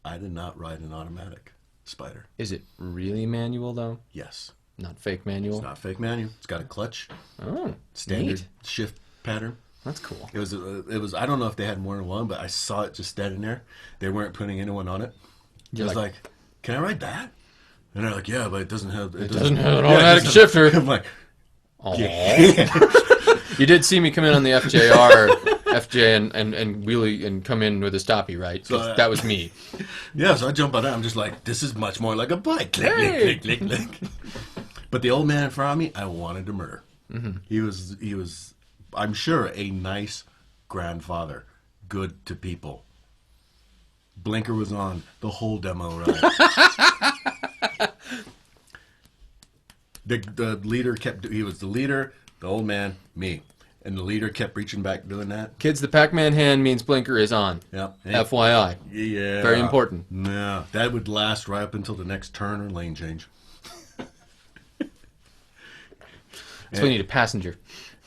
I did not ride an automatic Spider. Is it really manual, though? Yes. Not fake manual? It's not fake manual. It's got a clutch. Oh, Standard neat. shift pattern. That's cool. It was. I don't know if they had more than one, but I saw it just standing there. They weren't putting anyone on it. I was like, "Can I ride that?" And they're like, "Yeah, but it doesn't have. It doesn't have an automatic shifter." I'm like, yeah. You did see me come in on the FJ and wheelie and come in with a stoppie, right? So, that was me. Yeah, so I jump on that. I'm just like, this is much more like a bike. Click, click, click, click, click. But the old man in front of me, I wanted to murder. Mm-hmm. He was, I'm sure, a nice grandfather, good to people. Blinker was on the whole demo ride. The leader he was the leader, the old man, me. And the leader kept reaching back doing that. Kids, the Pac-Man hand means blinker is on. Yep. FYI. Yeah. Very important. No, that would last right up until the next turn or lane change. So we need a passenger.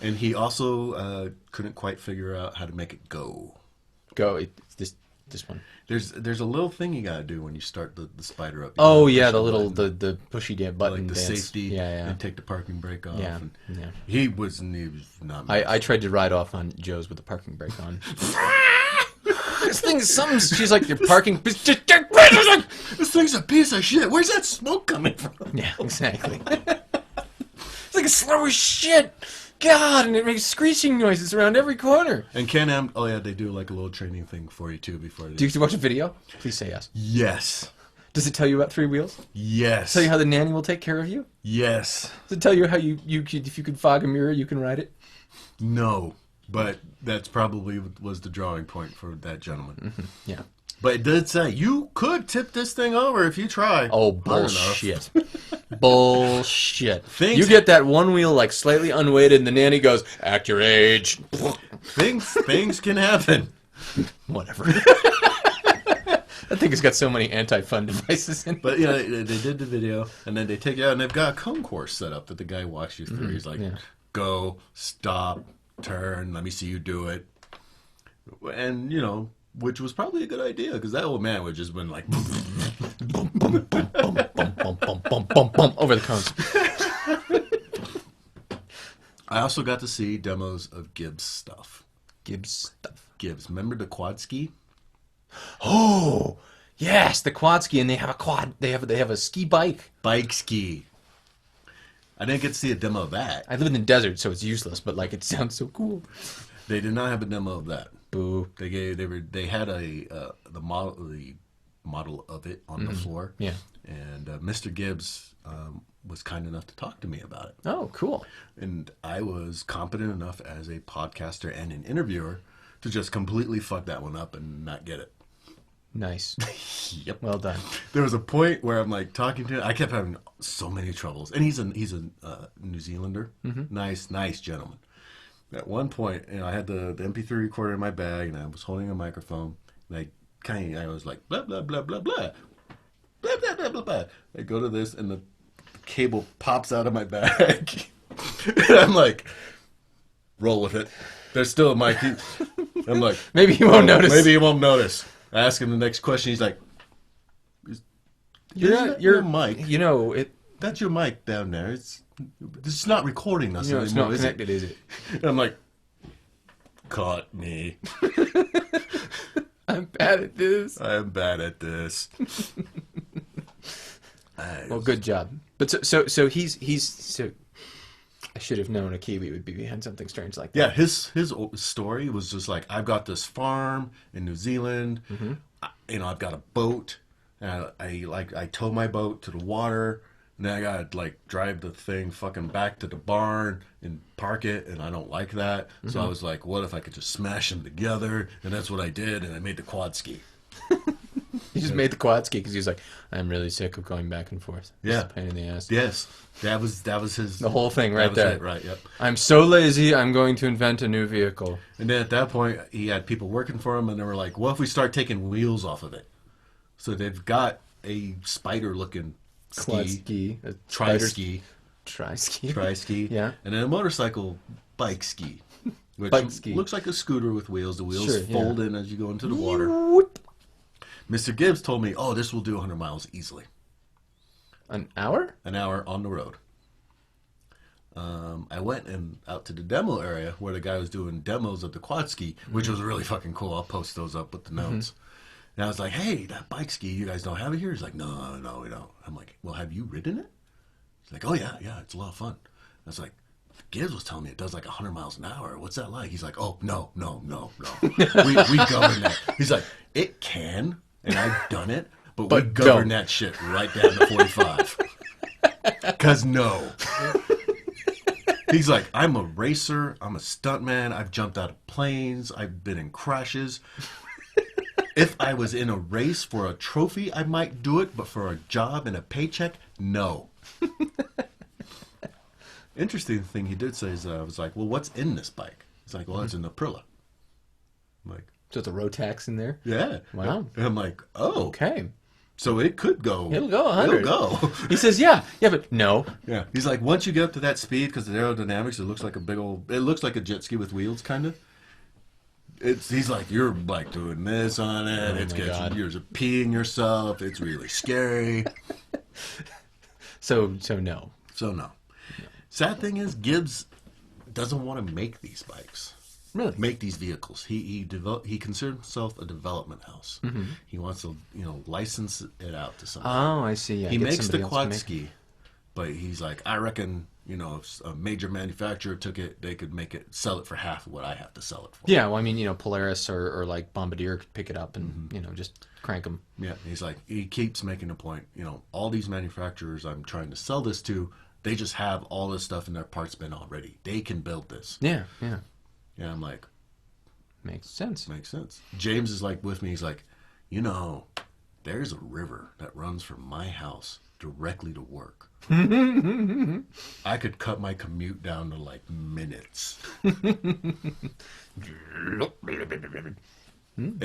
And he also couldn't quite figure out how to make it go. It's this one. There's a little thing you gotta do when you start the Spider up. Oh yeah, the little the pushy button like the dance. safety. Yeah. And take the parking brake off. Yeah. And Yeah. He was not. I tried to ride off on Joe's with the parking brake on. This thing's something. She's like, your parking. This thing's a piece of shit. Where's that smoke coming from? Yeah, exactly. It's like it's slow as shit. God, and it makes screeching noises around every corner. And Can-Am, oh yeah, they do like a little training thing for you too before. Do you watch a video? Please say yes. Yes. Does it tell you about three wheels? Yes. Tell you how the nanny will take care of you? Yes. Does it tell you how you could, if you could fog a mirror, you can ride it? No, but that's probably was the drawing point for that gentleman. Mm-hmm. Yeah. But it did say you could tip this thing over if you try. Oh, hard enough. bullshit. Bullshit. Things- You get that one wheel like slightly unweighted and the nanny goes, act your age. Things can happen. Whatever. That thing has got so many anti-fun devices in it. But yeah, they did the video, and then they take you out, and they've got a concourse set up that the guy walks you through. He's like, go, stop, turn, let me see you do it. And, you know, which was probably a good idea, because that old man would just been like... Bum, bum, bum, bum, bum, bum, bum, bum, bum, bum, over the cones. I also got to see demos of Gibbs stuff. Gibbs stuff. Gibbs. Remember the quad ski? Oh, yes, the quad ski, and they have a quad. They have a ski bike. Bike ski. I didn't get to see a demo of that. I live in the desert, so it's useless, but like it sounds so cool. They did not have a demo of that. Boo. They had the model of it on the floor. Yeah. And Mr. Gibbs was kind enough to talk to me about it. Oh, cool. And I was competent enough as a podcaster and an interviewer to just completely fuck that one up and not get it. Nice. Yep. Well done. There was a point where I'm like talking to him. I kept having so many troubles. And he's a New Zealander. Mm-hmm. Nice gentleman. At one point, you know, I had the MP3 recorder in my bag, and I was holding a microphone, and I I was like, blah, blah, blah, blah, blah. Blah, blah, blah, blah, blah. I go to this, and the cable pops out of my bag. And I'm like, roll with it. There's still a mic. I'm like, maybe he won't notice. Maybe he won't notice. I ask him the next question. He's like, your mic. You know, That's your mic down there. It's not recording us anymore. It's not is connected, it? is it? And I'm like, caught me. I'm bad at this. I'm bad at this. Well, good job. But so he's I should have known a Kiwi would be behind something strange like that. Yeah, his story was just like, I've got this farm in New Zealand. I've got a boat. And I tow my boat to the water. And then I gotta like drive the thing fucking back to the barn and park it, and I don't like that. So I was like, what if I could just smash them together? And that's what I did, and I made the quad ski. He just made the quad ski because he was like, I'm really sick of going back and forth. Yeah. It's a pain in the ass. Yes, that was his The whole thing right that was there. it, right? Yep. I'm so lazy. I'm going to invent a new vehicle. And then at that point, he had people working for him, and they were like, what if we start taking wheels off of it? So they've got a spider-looking Quad ski, ski, a tri-ski, tri-ski, yeah, and then a motorcycle bike ski, which Bike ski. looks like a scooter with wheels. The wheels Sure, fold in as you go into the water. Mr. Gibbs told me, oh, this will do 100 miles easily. An hour? An hour on the road. I went out to the demo area where the guy was doing demos of the quad ski, which was really fucking cool. I'll post those up with the notes. And I was like, hey, that bike ski, you guys don't have it here? He's like, no, we don't. I'm like, well, have you ridden it? He's like, oh, yeah, it's a lot of fun. I was like, Gibbs was telling me it does like 100 miles an hour. What's that like? He's like, oh, no. we govern that. He's like, it can, and I've done it, but we govern that shit right down to 45. Because no. He's like, I'm a racer. I'm a stuntman. I've jumped out of planes. I've been in crashes. If I was in a race for a trophy, I might do it, but for a job and a paycheck, no. Interesting thing he did say is, I was like, well, what's in this bike? He's like, well, it's an Aprilia. I'm like, So it's a Rotax in there? yeah. Wow. And I'm like, oh. Okay. So it could go. It'll go 100. It'll go. He says, yeah, but no. Yeah. He's like, once you get up to that speed, because the aerodynamics, it looks like a jet ski with wheels, kind of. He's like, you're like doing this on it. You're peeing yourself. It's really scary. So no. So no. Sad thing is, Gibbs doesn't want to make these bikes. Really? Make these vehicles. He considers himself a development house. He wants to license it out to somebody. Oh, I see. Yeah, he makes the quad ski, but he's like, I reckon if a major manufacturer took it, they could sell it for half of what I have to sell it for. Yeah, well, I mean, Polaris or like Bombardier could pick it up and just crank them. Yeah, he's like, he keeps making a point. All these manufacturers I'm trying to sell this to, they just have all this stuff in their parts bin already. They can build this. Yeah. And I'm like, makes sense. Makes sense. James is like with me. He's like, there's a river that runs from my house directly to work. I could cut my commute down to like minutes. It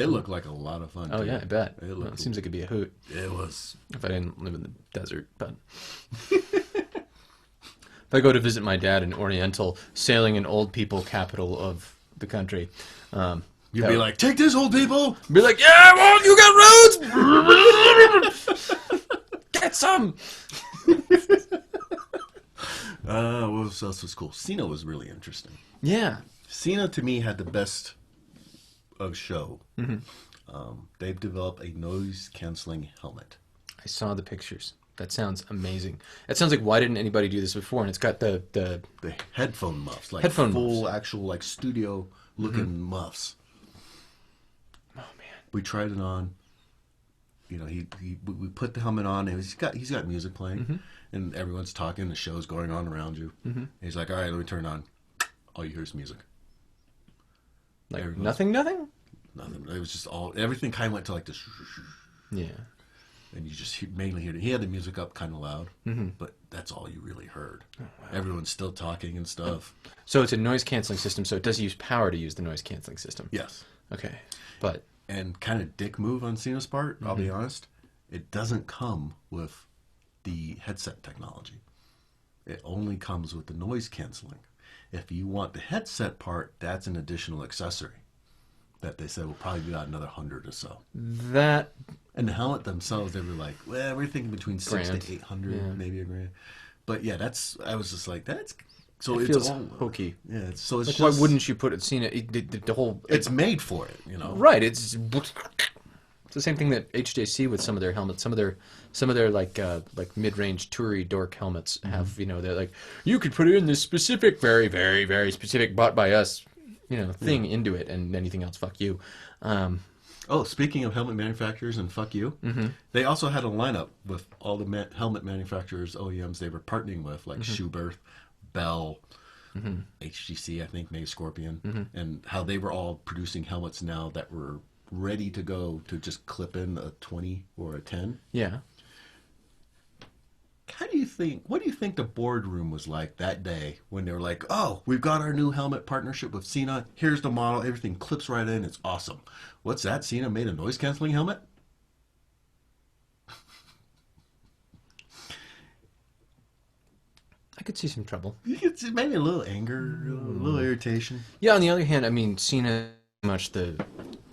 looked like a lot of fun. Oh, too. yeah, I bet. It It seems like it'd be a hoot. It was. If I didn't live in the desert, but... If I go to visit my dad in Oriental, sailing in old people capital of the country, You'd be like, take this, old people. be like, yeah, well, you got roads. Get some. What else was cool? Cena was really interesting. Yeah. Cena, to me, had the best of show. They've developed a noise-canceling helmet. I saw the pictures. That sounds amazing. It sounds like, why didn't anybody do this before? And it's got the headphone muffs, like Headphone full muffs. actual like studio looking muffs. Oh man. We tried it on. We put the helmet on, and he's got music playing, and everyone's talking. The show's going on around you. And he's like, "All right, let me turn it on." All you hear is music. Like nothing. Nothing. It was just everything kind of went to like this. Yeah. And you just mainly hear it. He had the music up kind of loud, but that's all you really heard. Oh, wow. Everyone's still talking and stuff. So it's a noise canceling system. So it does use power to use the noise canceling system. Yes. Okay. But and kind of dick move on Cena's part, I'll be honest, it doesn't come with the headset technology. It only comes with the noise canceling. If you want the headset part, that's an additional accessory that they said will probably be about another 100 or so. That And the helmet themselves, they were like, well, we're thinking between $600 to $800, maybe $1,000. But yeah, I was just like, that's so it it's feels all hokey. Yeah, so it's Like, just, why wouldn't you put it? Cena, the whole. It's made for it, you know. Right. It's the same thing that HJC with some of their helmets, some of their like mid-range toury dork helmets have. You know, they're like, you could put it in this specific, very, very, very specific, bought by us, thing into it, and anything else, fuck you. Oh, speaking of helmet manufacturers and fuck you, they also had a lineup with all the helmet manufacturers, OEMs they were partnering with, like Schuberth, Bell, HGC, I think, maybe Scorpion, and how they were all producing helmets now that were ready to go to just clip in a 20 or a 10. Yeah. What do you think the boardroom was like that day when they were like, oh, we've got our new helmet partnership with Cena. Here's the model. Everything clips right in. It's awesome. What's that? Cena made a noise canceling helmet? I could see some trouble. It's maybe a little anger, a little irritation. Yeah, on the other hand, I mean, Cena much the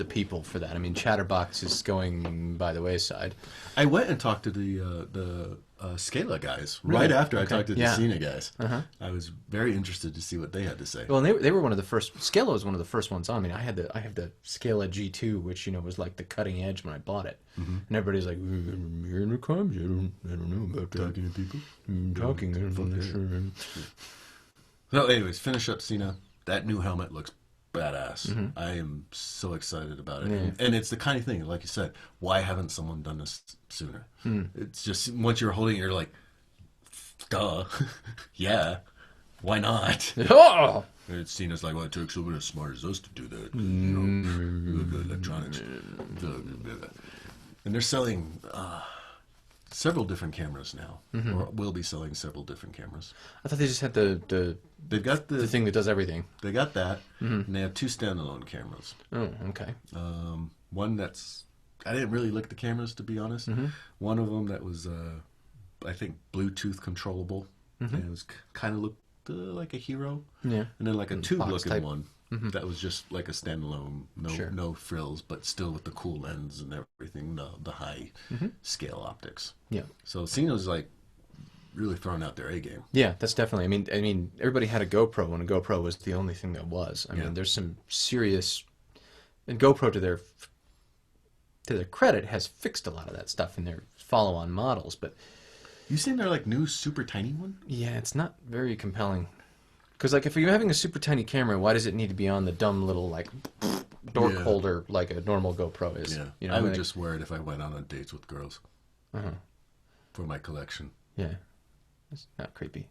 people for that. I mean, Chatterbox is going by the wayside. I went and talked to the Scala guys right after I talked to the Cena guys. I was very interested to see what they had to say. Well, and they were one of the first. Scala was one of the first ones on. I mean, I have the Scala G2, which was like the cutting edge when I bought it, and everybody's like, "Here it comes." I don't know about that. Talking to people. Talking. I'm not sure. So, anyways, finish up Cena. That new helmet looks badass. I am so excited about it. Yeah. And it's the kind of thing, like you said, why haven't someone done this sooner? It's just, once you're holding it, you're like, duh. Yeah. Why not? Oh! And it's seen as like, well, it took someone as smart as us to do that. You know, electronics. And they're selling several different cameras now, or will be selling several different cameras. I thought they just had They've got the thing that does everything. They got that, and they have two standalone cameras. Oh, okay. One that's, I didn't really look at the cameras, to be honest. One of them that was, I think, Bluetooth controllable, and it was kind of looked like a Hero. Yeah. And then like a tube-looking one that was just like a standalone, no frills, but still with the cool lens and everything, the high scale optics. Yeah. So Cena's like really throwing out their A game. Yeah, that's definitely. I mean, everybody had a GoPro when a GoPro was the only thing that was. I mean, there's some serious, and GoPro to their credit has fixed a lot of that stuff in their follow-on models. But you seen their like new super tiny one? Yeah, it's not very compelling. Because like if you're having a super tiny camera, why does it need to be on the dumb little like dork holder like a normal GoPro is? Yeah, you know, I would just wear it if I went on dates with girls for my collection. Yeah. It's not creepy.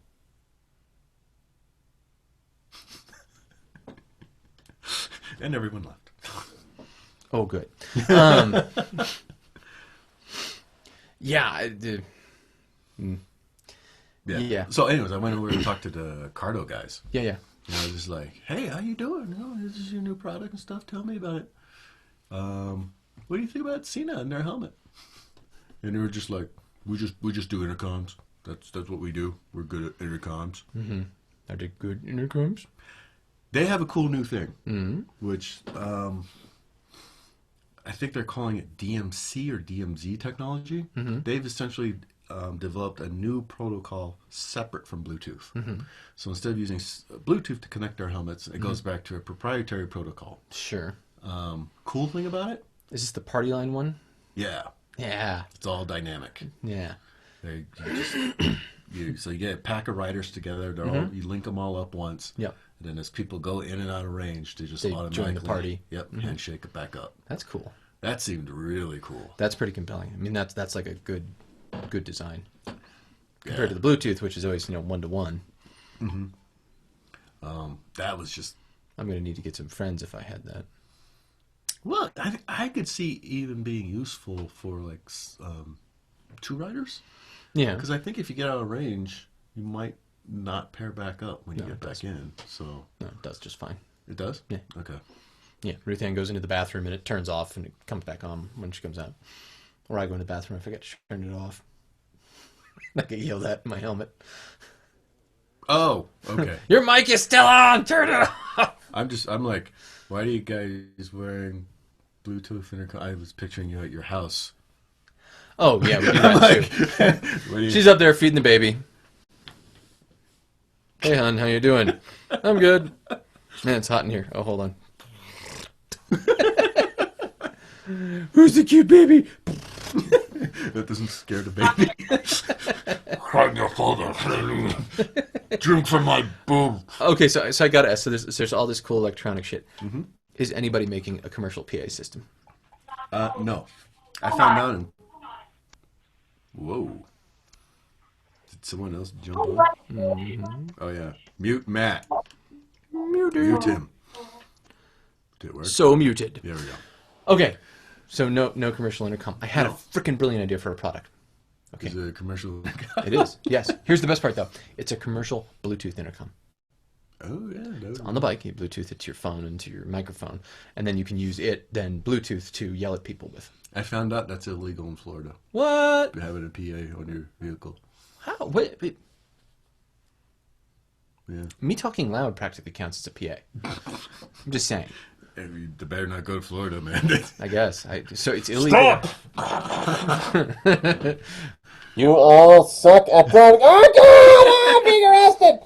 And everyone left. Oh, good. Yeah. Yeah. So, anyways, I went over and talked to the Cardo guys. Yeah, yeah. And I was just like, "Hey, how you doing? This is your new product and stuff. Tell me about it. What do you think about Cena and their helmet?" And they were just like, "We just do intercoms. That's what we do. We're good at intercoms." Are they good intercoms? They have a cool new thing, which I think they're calling it DMC or DMZ technology. They've essentially developed a new protocol separate from Bluetooth. So instead of using Bluetooth to connect their helmets, it goes back to a proprietary protocol. Sure. Cool thing about it? Is this the party line one? Yeah. Yeah. It's all dynamic. Yeah. So you get a pack of riders together. They're all, you link them all up once. Yep. And then as people go in and out of range, they automatically join the party. Yep. Handshake it back up. That's cool. That seemed really cool. That's pretty compelling. I mean, that's like a good design compared to the Bluetooth, which is always 1-to-1. That was just. I'm gonna need to get some friends if I had that. Well, I could see even being useful for like two riders. Yeah. Because I think if you get out of range, you might not pair back up when you get back in. So no, it does just fine. It does? Yeah. Okay. Yeah, Ruth Ann goes into the bathroom and it turns off and it comes back on when she comes out. Or I go in the bathroom, I forget to turn it off. I get yelled at in my helmet. Oh, okay. Your mic is still on! Turn it off! I'm like, why are you guys wearing Bluetooth intercom? I was picturing you at your house. Oh, yeah, we do that too. She's up there feeding the baby. Hey, hon, how you doing? I'm good. Man, it's hot in here. Oh, hold on. Who's the cute baby? That doesn't scare the baby. I'm your father. Drink from my boob. Okay, so I gotta ask. So there's all this cool electronic shit. Mm-hmm. Is anybody making a commercial PA system? No. I found out in... Whoa. Did someone else jump on? Mm-hmm. Oh, yeah. Mute Matt. Mute him. Did it work? So muted. There we go. Okay. So no commercial intercom. I had a freaking brilliant idea for a product. Okay. Is it a commercial? It is. Yes. Here's the best part, though. It's a commercial Bluetooth intercom. Oh, yeah. It's on the bike. You Bluetooth it to your phone and to your microphone. And then you can use it, then Bluetooth, to yell at people with. I found out that's illegal in Florida. What? Having a PA on your vehicle. How? Wait. Yeah. Me talking loud practically counts as a PA. I'm just saying. They better not go to Florida, man. I guess. So it's illegal. Stop! You all suck at driving. Oh, God! I'm being arrested!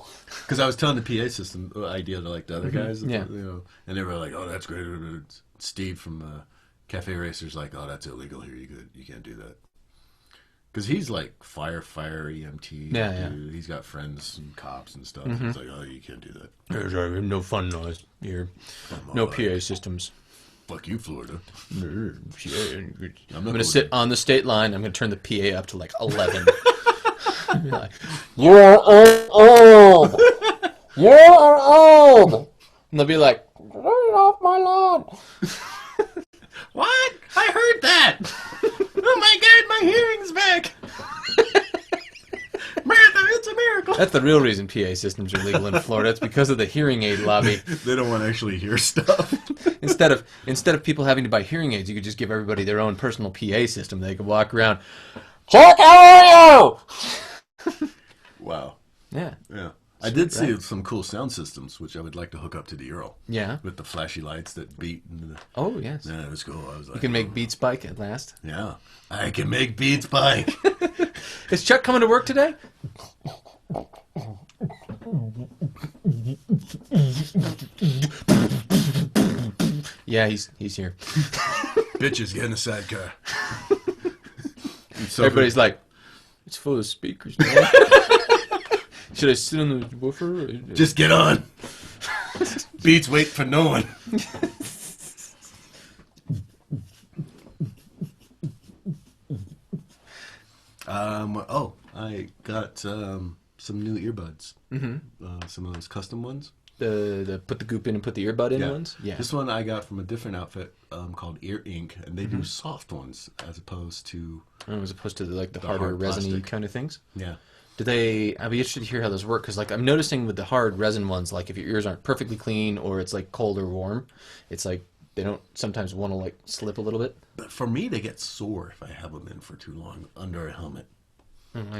Because I was telling the PA system idea to like the other guys, Yeah. you know, and they were like, "Oh, that's great." Steve from Cafe Racers like, "Oh, that's illegal here. You can't do that." Because he's like fire EMT. Yeah. He's got friends and cops and stuff. He's like, "Oh, you can't do that." There's no fun noise here. No PA systems. Fuck you, Florida. I'm going to sit on the state line. I'm going to turn the PA up to like 11. Like, You're old! You're old! and they'll be like, Get off my lawn! What? I heard that. Oh my God, my hearing's back. Martha, it's a miracle. that's the real reason PA systems are legal in Florida. It's because of the hearing aid lobby. They don't want to actually hear stuff. Instead of people having to buy hearing aids, you could just give everybody their own personal PA system. They could walk around. Chuck, how are you? Wow. Yeah. Yeah. I did see some cool sound systems, which I would like to hook up to the Earl. Yeah. With the flashy lights that beat. And Oh, yes. yeah, it was cool. I was like, You can make Beats Bike at last. Yeah. I can make beats bike. Is Chuck coming to work today? Yeah, he's here. Bitches, get in the sidecar. Everybody's like, it's full of speakers, man. Should I sit on the woofer? Just get on. Beats wait for no one. I got some new earbuds. Mm-hmm. Some of those custom ones. The put the goop in and put the earbud in Yeah. ones? Yeah. This one I got from a different outfit called Ear Ink, and they do soft ones as opposed to... As opposed to the harder hard resiny plastic. kind of things? Yeah. I'd be interested to hear how those work, because like I'm noticing with the hard resin ones, like if your ears aren't perfectly clean or it's like cold or warm, it's like they don't sometimes want to like slip a little bit. But for me, they get sore if I have them in for too long under a helmet.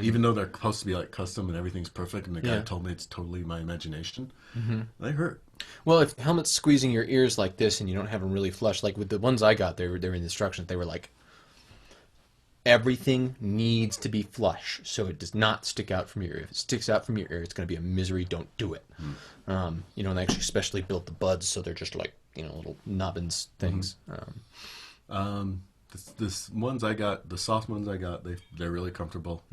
Even though they're supposed to be like custom and everything's perfect, and the guy told me it's totally my imagination, they hurt. Well, if the helmet's squeezing your ears like this and you don't have them really flush, like with the ones I got, they were in the instructions. They were like, everything needs to be flush so it does not stick out from your ear. If it sticks out from your ear, it's going to be a misery. Don't do it. And they actually specially built the buds so they're just like little nubbins things. This ones I got, the soft ones I got, they're really comfortable.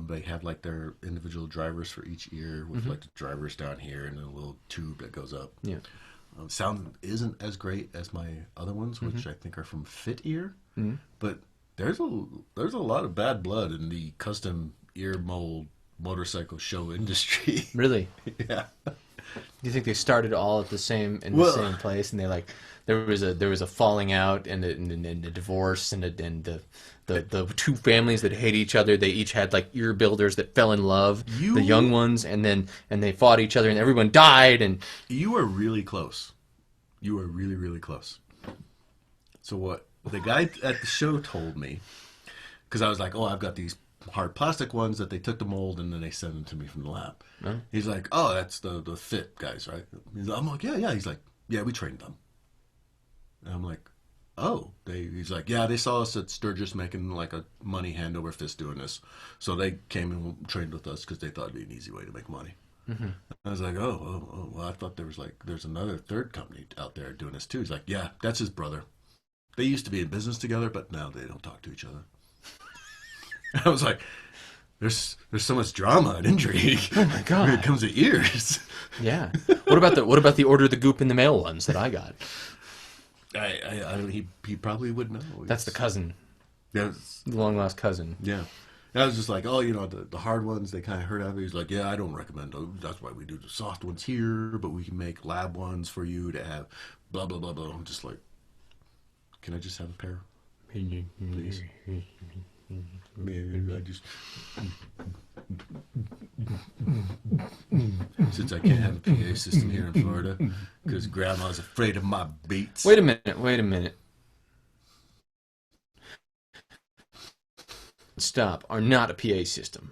They have like their individual drivers for each ear with like the drivers down here and a little tube that goes up. Yeah. Sound isn't as great as my other ones, which I think are from Fit Ear, but there's a lot of bad blood in the custom ear mold motorcycle show industry. Really? Yeah. Do you think they started all at the same same place, and they there was a falling out and a divorce and the two families that hate each other, they each had like ear builders that fell in love, the young ones, and they fought each other and everyone died, and You were really close. you were really, really close. So what the guy at the show told me, because I was like, oh, I've got these hard plastic ones that they took the mold and then they sent them to me from the lab. Oh. He's like, oh, that's the fit guys, right? I'm like, yeah. He's like, yeah, we trained them. And I'm like, oh. He's like, yeah, they saw us at Sturgis making like a money hand over fist doing this. So they came and trained with us because they thought it'd be an easy way to make money. Mm-hmm. I was like, oh, well, I thought there's another third company out there doing this too. He's like, yeah, that's his brother. They used to be in business together, but now they don't talk to each other. I was like, there's so much drama and intrigue. Oh my god! When it comes to ears. Yeah. What about the order the goop in the mail ones that I got? He probably would know. That's the cousin. Yeah. The long lost cousin. Yeah. And I was just like, oh, the hard ones, they kind of heard of it. He's like, yeah, I don't recommend those. That's why we do the soft ones here, but we can make lab ones for you to have blah, blah, blah, blah. I'm just like, can I just have a pair? Please. Maybe I just... Since I can't have a PA system here in Florida, because Grandma's afraid of my beats. Wait a minute. Stop are not a PA system.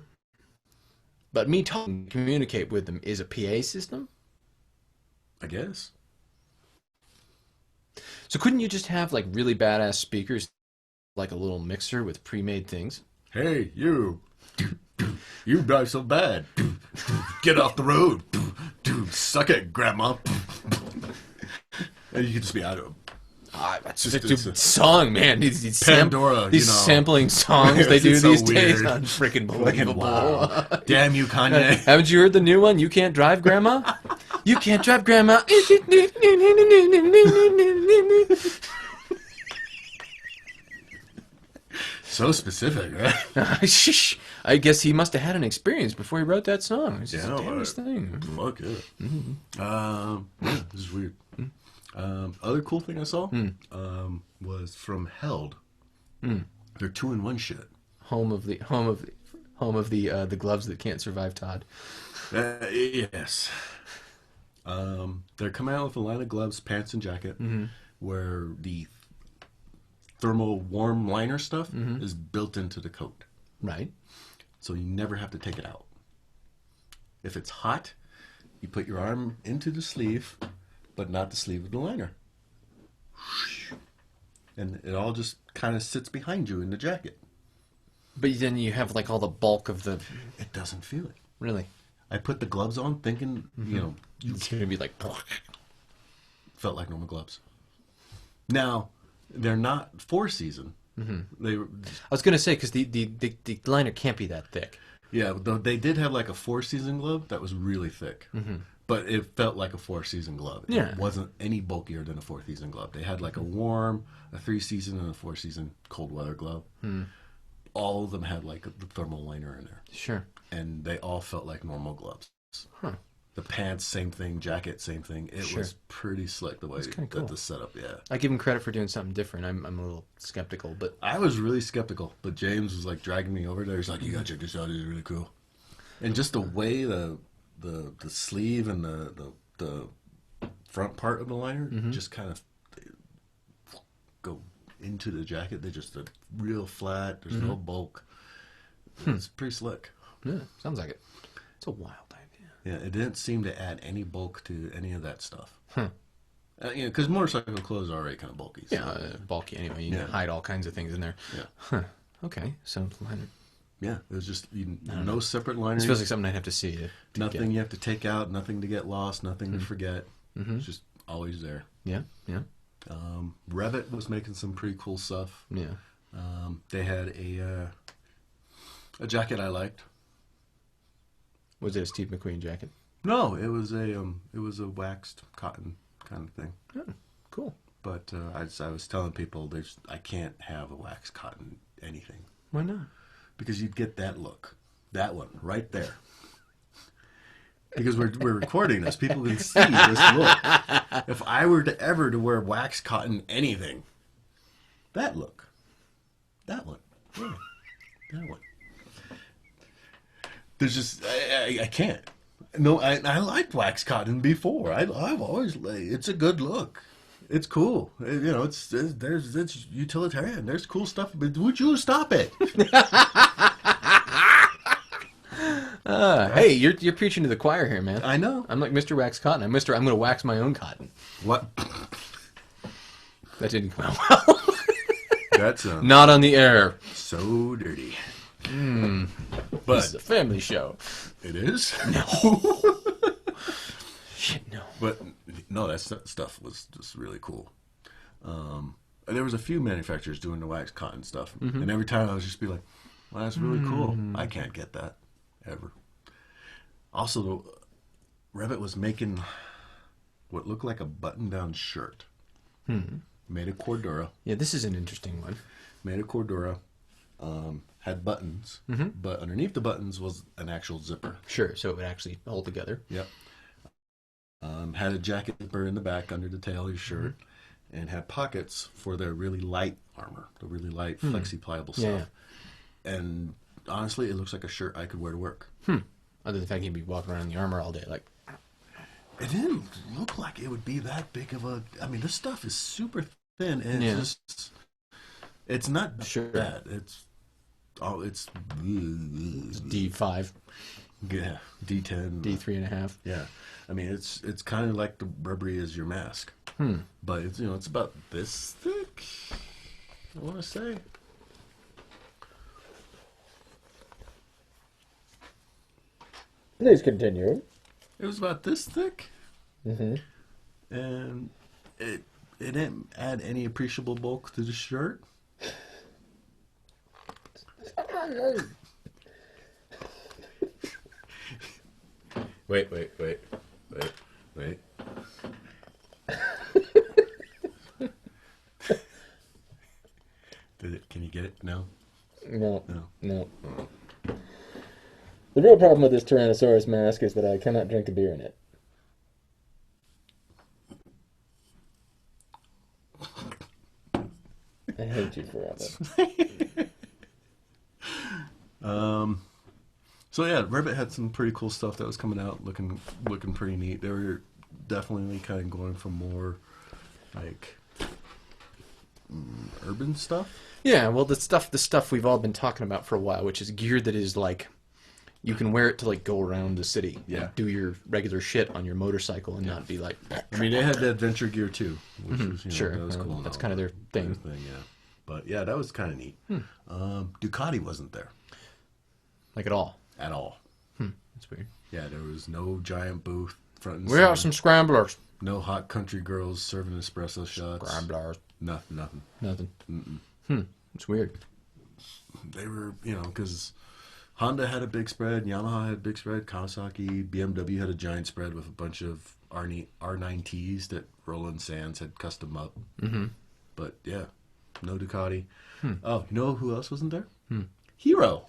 But me talking, communicate with them is a PA system? I guess. So couldn't you just have like really badass speakers, like a little mixer with pre-made things? Hey, you. You drive so bad. Get off the road. Suck it, Grandma. And you could just be out of That's just a song, man. These Pandora, these sampling songs they do so these days. weird. Freaking believable. Wow. Damn you, Kanye. Haven't you heard the new one? You can't drive, Grandma. You can't drive, Grandma. So specific, right? I guess he must have had an experience before he wrote that song. It's just Yeah, the damnedest thing. Fuck it. Yeah, this is weird. Other cool thing I saw was from Held. They're 2-in-1 shit. Home of the gloves that can't survive Todd. Yes. They're coming out with a line of gloves, pants, and jacket, where the thermal warm liner stuff is built into the coat. Right. So you never have to take it out. If it's hot, you put your arm into the sleeve, but not the sleeve of the liner. And it all just kind of sits behind you in the jacket. But then you have like all the bulk of the... It doesn't feel it. Really? I put the gloves on thinking, It's going to be like... Felt like normal gloves. Now, they're not 4-season. They were, I was going to say, because the liner can't be that thick. yeah, though they did have like a 4-season glove that was really thick. But it felt like a 4-season glove. Yeah. It wasn't any bulkier than a 4-season glove. They had like a warm, a 3-season, and a 4-season cold weather glove. All of them had like the thermal liner in there. Sure. And they all felt like normal gloves. Huh. The pants, same thing. Jacket, same thing. It Sure. was pretty slick the way kinda that cool. the setup, yeah. I give him credit for doing something different. I'm a little skeptical, but... I was really skeptical, but James was like dragging me over there. He's like, you gotta check this out. It's really cool. And just the way the sleeve and the front part of the liner just kind of go into the jacket. They're just real flat. There's no bulk. It's pretty slick. Yeah, sounds like it. It's a wild idea. Yeah, it didn't seem to add any bulk to any of that stuff. Because motorcycle clothes are already kind of bulky. So. Yeah, bulky anyway. You can hide all kinds of things in there. Yeah. Huh. Okay, so liner. Yeah, it was just no separate liners. This feels like something I'd have to see. To Nothing get. you have to take out, nothing to get lost, nothing to forget. It's just always there. Yeah, yeah, Revit was making some pretty cool stuff. yeah. They had a jacket I liked. Was it a Steve McQueen jacket? No, it was a waxed cotton kind of thing. Oh, cool. But I was telling people I can't have a waxed cotton anything Why not? because you'd get that look, that one right there. Because we're recording this, people can see this look. If I were to ever to wear waxed cotton anything, that look, that one, yeah, that one. There's just I can't. No, I liked wax cotton before. I've always it's a good look. It's cool. It's utilitarian. There's cool stuff, but would you stop it? Hey, you're preaching to the choir here, man. I know. I'm like Mr. Wax Cotton. I'm going to wax my own cotton. What? That didn't come out well. That's Not on the air. so dirty. This But is a family show. it is. Shit, no. But no, that stuff was just really cool. There was a few manufacturers doing the wax cotton stuff, and every time I was just be like, "Well, that's really cool. I can't get that ever." Also, Revit was making what looked like a button-down shirt. Made of Cordura. Yeah, this is an interesting one. Made of Cordura. Had buttons, but underneath the buttons was an actual zipper. Sure, so it would actually hold together. Yep. Had a jacket zipper in the back under the tail of your shirt, and had pockets for their really light armor, the really light, flexi pliable stuff. Yeah. And honestly, it looks like a shirt I could wear to work. Other than the fact you'd be walking around in the armor all day, like. It didn't look like it would be that big of a. I mean, this stuff is super thin, and it's not bad. It's D5, yeah, D10, D3.5. Yeah, I mean it's kind of like the rubbery as your mask, but it's it's about this thick. I want to say. Please continue. It was about this thick, and it didn't add any appreciable bulk to the shirt. Wait. Can you get it? No. No. The real problem with this Tyrannosaurus mask is that I cannot drink a beer in it. I hate you forever. So yeah, Revit had some pretty cool stuff that was coming out, looking pretty neat. They were definitely kind of going for more like urban stuff. Yeah, well, the stuff we've all been talking about for a while, which is gear that is like you can wear it to like go around the city, and do your regular shit on your motorcycle, and not be like. I mean, they had the adventure gear too, which was Sure, that was cool. that's kind of their thing. Yeah, but yeah, that was kind of neat. Ducati wasn't there Like at all. at all. That's weird. Yeah, there was no giant booth front and We have center. some scramblers. No hot country girls serving espresso shots. Scramblers. Nothing. Nothing. It's weird. They were, because Honda had a big spread, Yamaha had a big spread, Kawasaki, BMW had a giant spread with a bunch of R9Ts that Roland Sands had custom up. But yeah, no Ducati. Oh, you know who else wasn't there? Hero.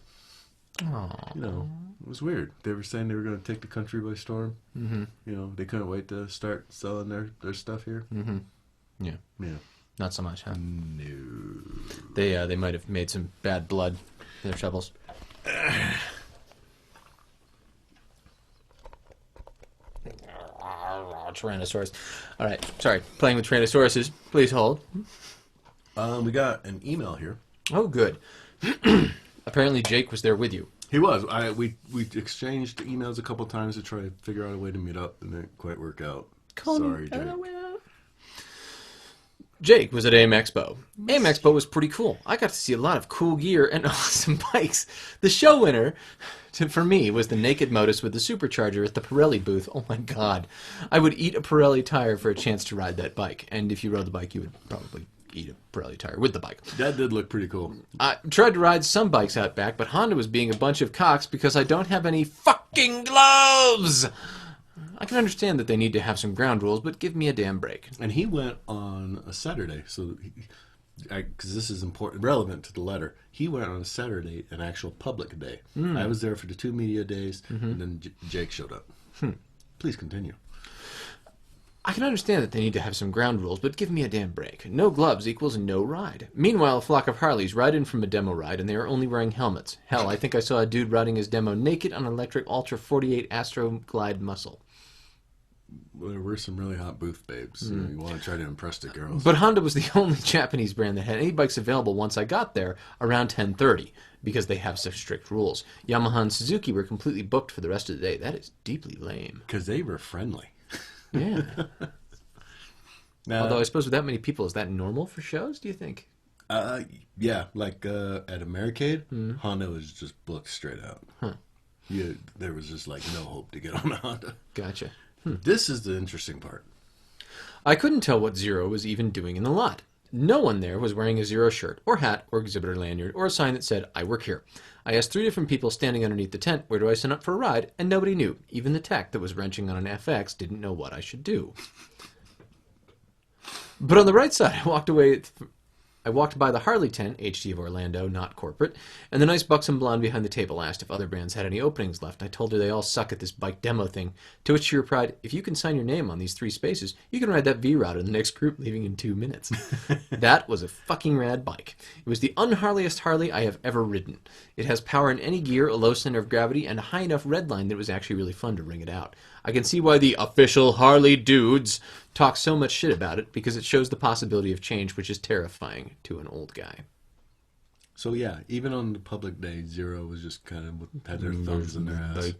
Oh. It was weird. They were saying they were going to take the country by storm. They couldn't wait to start selling their stuff here. Yeah. Yeah. Not so much, huh? No. They might have made some bad blood in their shovels. Tyrannosaurus. All right. Sorry. Playing with Tyrannosauruses. Please hold. We got an email here. Oh, good. Apparently Jake was there with you. He was. We exchanged emails a couple times to try to figure out a way to meet up, and it didn't quite work out. Sorry, Jake. Jake was at AIM Expo. AIM Expo was pretty cool. I got to see a lot of cool gear and awesome bikes. The show winner, for me, was the Naked Modus with the supercharger at the Pirelli booth. Oh my god. I would eat a Pirelli tire for a chance to ride that bike. And if you rode the bike, you would probably eat a Pirelli tire with the bike. That did look pretty cool. I tried to ride some bikes out back, but Honda was being a bunch of cocks because I don't have any fucking gloves! I can understand that they need to have some ground rules, but give me a damn break. And he went on a Saturday, so because this is important, relevant to the letter. He went on a Saturday, an actual public day. I was there for the 2 media days, and then Jake showed up. Please continue. I can understand that they need to have some ground rules, but give me a damn break. No gloves equals no ride. Meanwhile, a flock of Harleys ride in from a demo ride, and they are only wearing helmets. Hell, I think I saw a dude riding his demo naked on an electric Ultra 48 Astro Glide muscle. there were some really hot booth babes. You want to try to impress the girls. But Honda was the only Japanese brand that had any bikes available once I got there around 10:30 because they have such strict rules. Yamaha and Suzuki were completely booked for the rest of the day. That is deeply lame. Because they were friendly. Yeah. Now, Although I suppose with that many people, is that normal for shows, do you think? yeah, like at Americade, Honda was just booked straight out. Huh. Yeah, there was just like no hope to get on a Honda. Gotcha. This is the interesting part. I couldn't tell what Zero was even doing in the lot. No one there was wearing a Zero shirt or hat or exhibitor lanyard or a sign that said, I work here. I asked 3 different people standing underneath the tent, where do I sign up for a ride? And nobody knew. Even the tech that was wrenching on an FX didn't know what I should do. But on the right side, I walked by the Harley tent, HD of Orlando, not corporate, and the nice buxom blonde behind the table asked if other brands had any openings left. I told her they all suck at this bike demo thing, to which she replied, if you can sign your name on these 3 spaces, you can ride that V-Route in the next group, leaving in 2 minutes. That was a fucking rad bike. It was the unharliest Harley I have ever ridden. It has power in any gear, a low center of gravity, and a high enough red line that it was actually really fun to ring it out. I can see why the official Harley dudes talk so much shit about it, because it shows the possibility of change, which is terrifying to an old guy. So yeah, even on the public day, Zero was just kind of had their thumbs in their ass.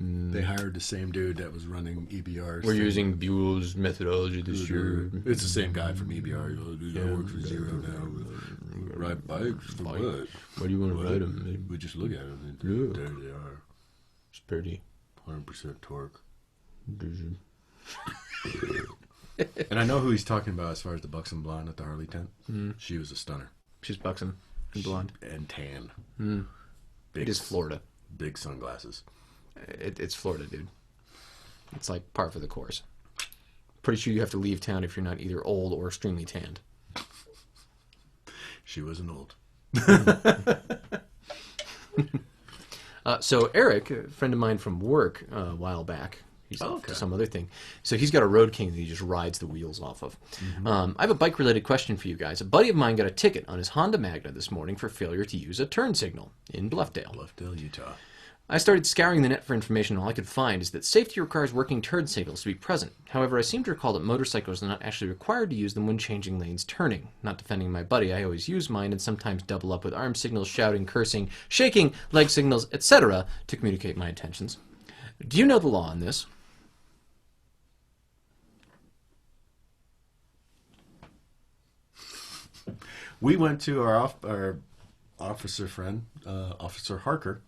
They hired the same dude that was running EBRs. We're using Buell's methodology this year. It's the same guy from EBR. I work for Zero now. Ride bikes for what? Why do you want to ride them? We just look at them. Yeah. There they are. It's pretty. 100% torque. And I know who he's talking about as far as the buxom blonde at the Harley tent. She was a stunner. She's buxom and blonde. And tan. Big, It is Florida. Big sunglasses. It's Florida, dude. It's like par for the course. Pretty sure you have to leave town if you're not either old or extremely tanned. She wasn't old. So Eric, a friend of mine from work a while back, he's off to Okay. some other thing. So he's got a Road King that he just rides the wheels off of. I have a bike-related question for you guys. A buddy of mine got a ticket on his Honda Magna this morning for failure to use a turn signal in Bluffdale. Bluffdale, Utah. I started scouring the net for information, and all I could find is that safety requires working turn signals to be present. However, I seem to recall that motorcycles are not actually required to use them when changing lanes turning. Not defending my buddy, I always use mine and sometimes double up with arm signals, shouting, cursing, shaking, leg signals, etc. to communicate my intentions. Do you know the law on this? We went to our officer friend, Officer Harker,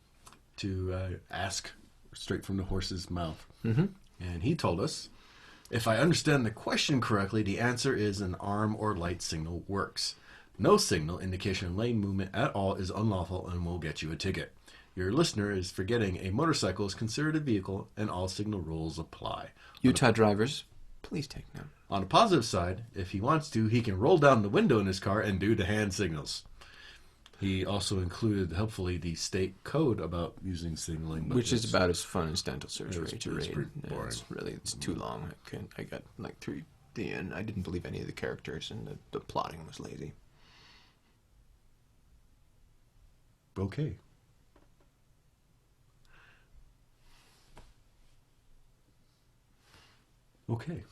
to ask straight from the horse's mouth. And he told us, if I understand the question correctly, the answer is an arm or light signal works. No signal indication of lane movement at all is unlawful and will get you a ticket. Your listener is forgetting a motorcycle is considered a vehicle and all signal rules apply. Utah drivers, please take note. On the positive side, if he wants to, he can roll down the window in his car and do the hand signals. He also included, helpfully, the state code about using signaling. But Which is about as fun as dental surgery to it's read. pretty boring. It's too long. I got like through the end. I didn't believe any of the characters, and the plotting was lazy. Okay. Okay.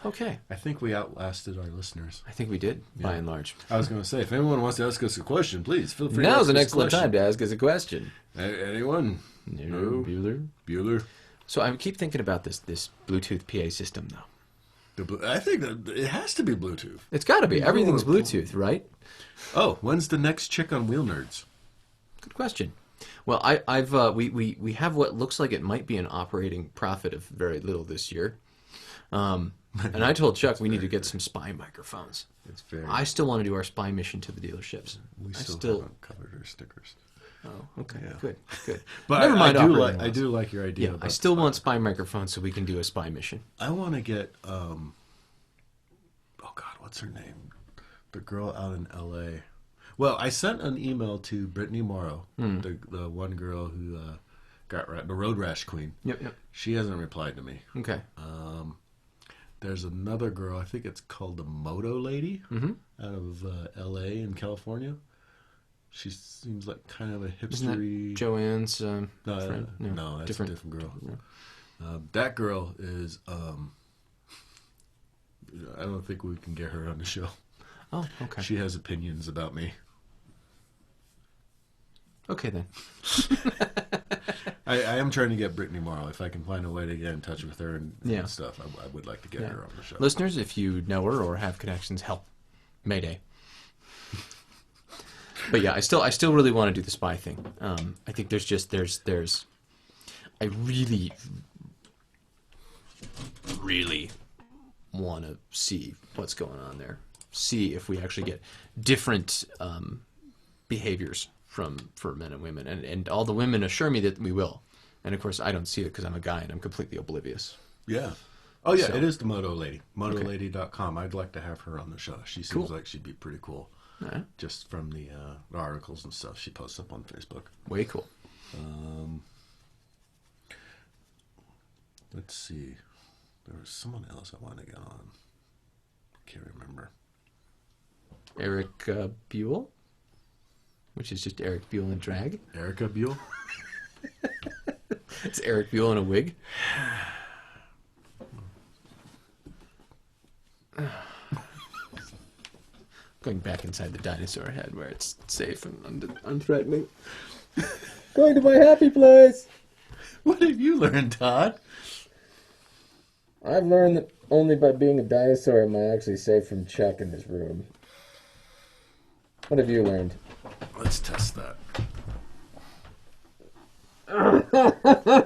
Okay. I think we outlasted our listeners. I think we did, by and large. I was going to say, if anyone wants to ask us a question, please feel free to Now's ask an us a excellent question. time to ask us a question. Anyone? No. Bueller. Bueller? So I keep thinking about this Bluetooth PA system, though. I think that it has to be Bluetooth. It's got to be. Everything's Bluetooth, right? Oh, when's the next chick on Wheelnerds? Good question. Well, we have what looks like it might be an operating profit of very little this year. And I told Chuck we need to get some spy microphones. It's very. I still want to do our spy mission to the dealerships. We still haven't covered our stickers. Oh, okay, Yeah. good. But Never mind. I do like your idea. Yeah, about I still want spy microphones so we can do a spy mission. I want to get. Oh God, what's her name? The girl out in L.A. Well, I sent an email to Brittany Morrow, the one girl who got the road rash queen. Yep. She hasn't replied to me. Okay. There's another girl, I think it's called the Moto Lady, out of L.A. in California. She seems like kind of a Isn't that hipstery. Joanne's No, friend? no, that's different. a different girl. That girl is. I don't think we can get her on the show. Oh, okay. She has opinions about me. Okay, then. I am trying to get Brittany Morrow. If I can find a way to get in touch with her and stuff, I would like to get her on the show. Listeners, if you know her or have connections, help. Mayday. But yeah, I still really want to do the spy thing. I think there's I really want to see what's going on there. See if we actually get different behaviors for men and women, and all the women assure me that we will. And of course, I don't see it because I'm a guy and I'm completely oblivious. Yeah. Oh yeah, So- it is the Moto Lady. MotoLady.com. I'd like to have her on the show. She seems like she'd be pretty cool. Alright. Just from the articles and stuff she posts up on Facebook. Way cool. Let's see. There was someone else I wanted to get on. Can't remember. Eric Buell, which is just Eric Buell in drag. Erica Buell? It's Eric Buell in a wig. Going back inside the dinosaur head where it's safe and unthreatening. Going to my happy place. What have you learned, Todd? I've learned that only by being a dinosaur am I actually safe from Chuck in his room. What have you learned? Let's test that.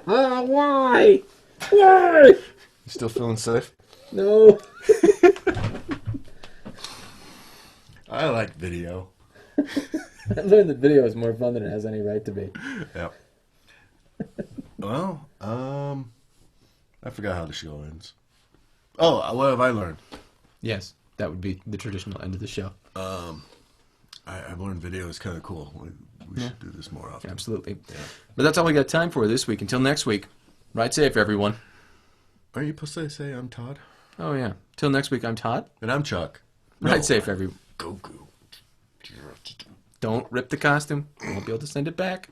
Why? Why? You still feeling safe? No. I like video. I've learned that video is more fun than it has any right to be. Yep. Well, I forgot how the show ends. Oh, what have I learned? Yes, that would be the traditional end of the show. I've learned video is kind of cool. We should do this more often. Absolutely. Yeah. But that's all we got time for this week. Until next week, ride safe, everyone. Aren't you supposed to say I'm Todd? Oh, yeah. Till next week, I'm Todd. And I'm Chuck. Ride safe, everyone. Goku. Don't rip the costume. You won't be able to send it back.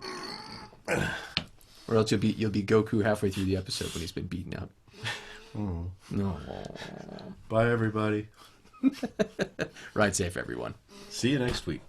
Or else you'll be Goku halfway through the episode when he's been beaten out. Oh. No. Bye, everybody. Ride safe, everyone. See you next week.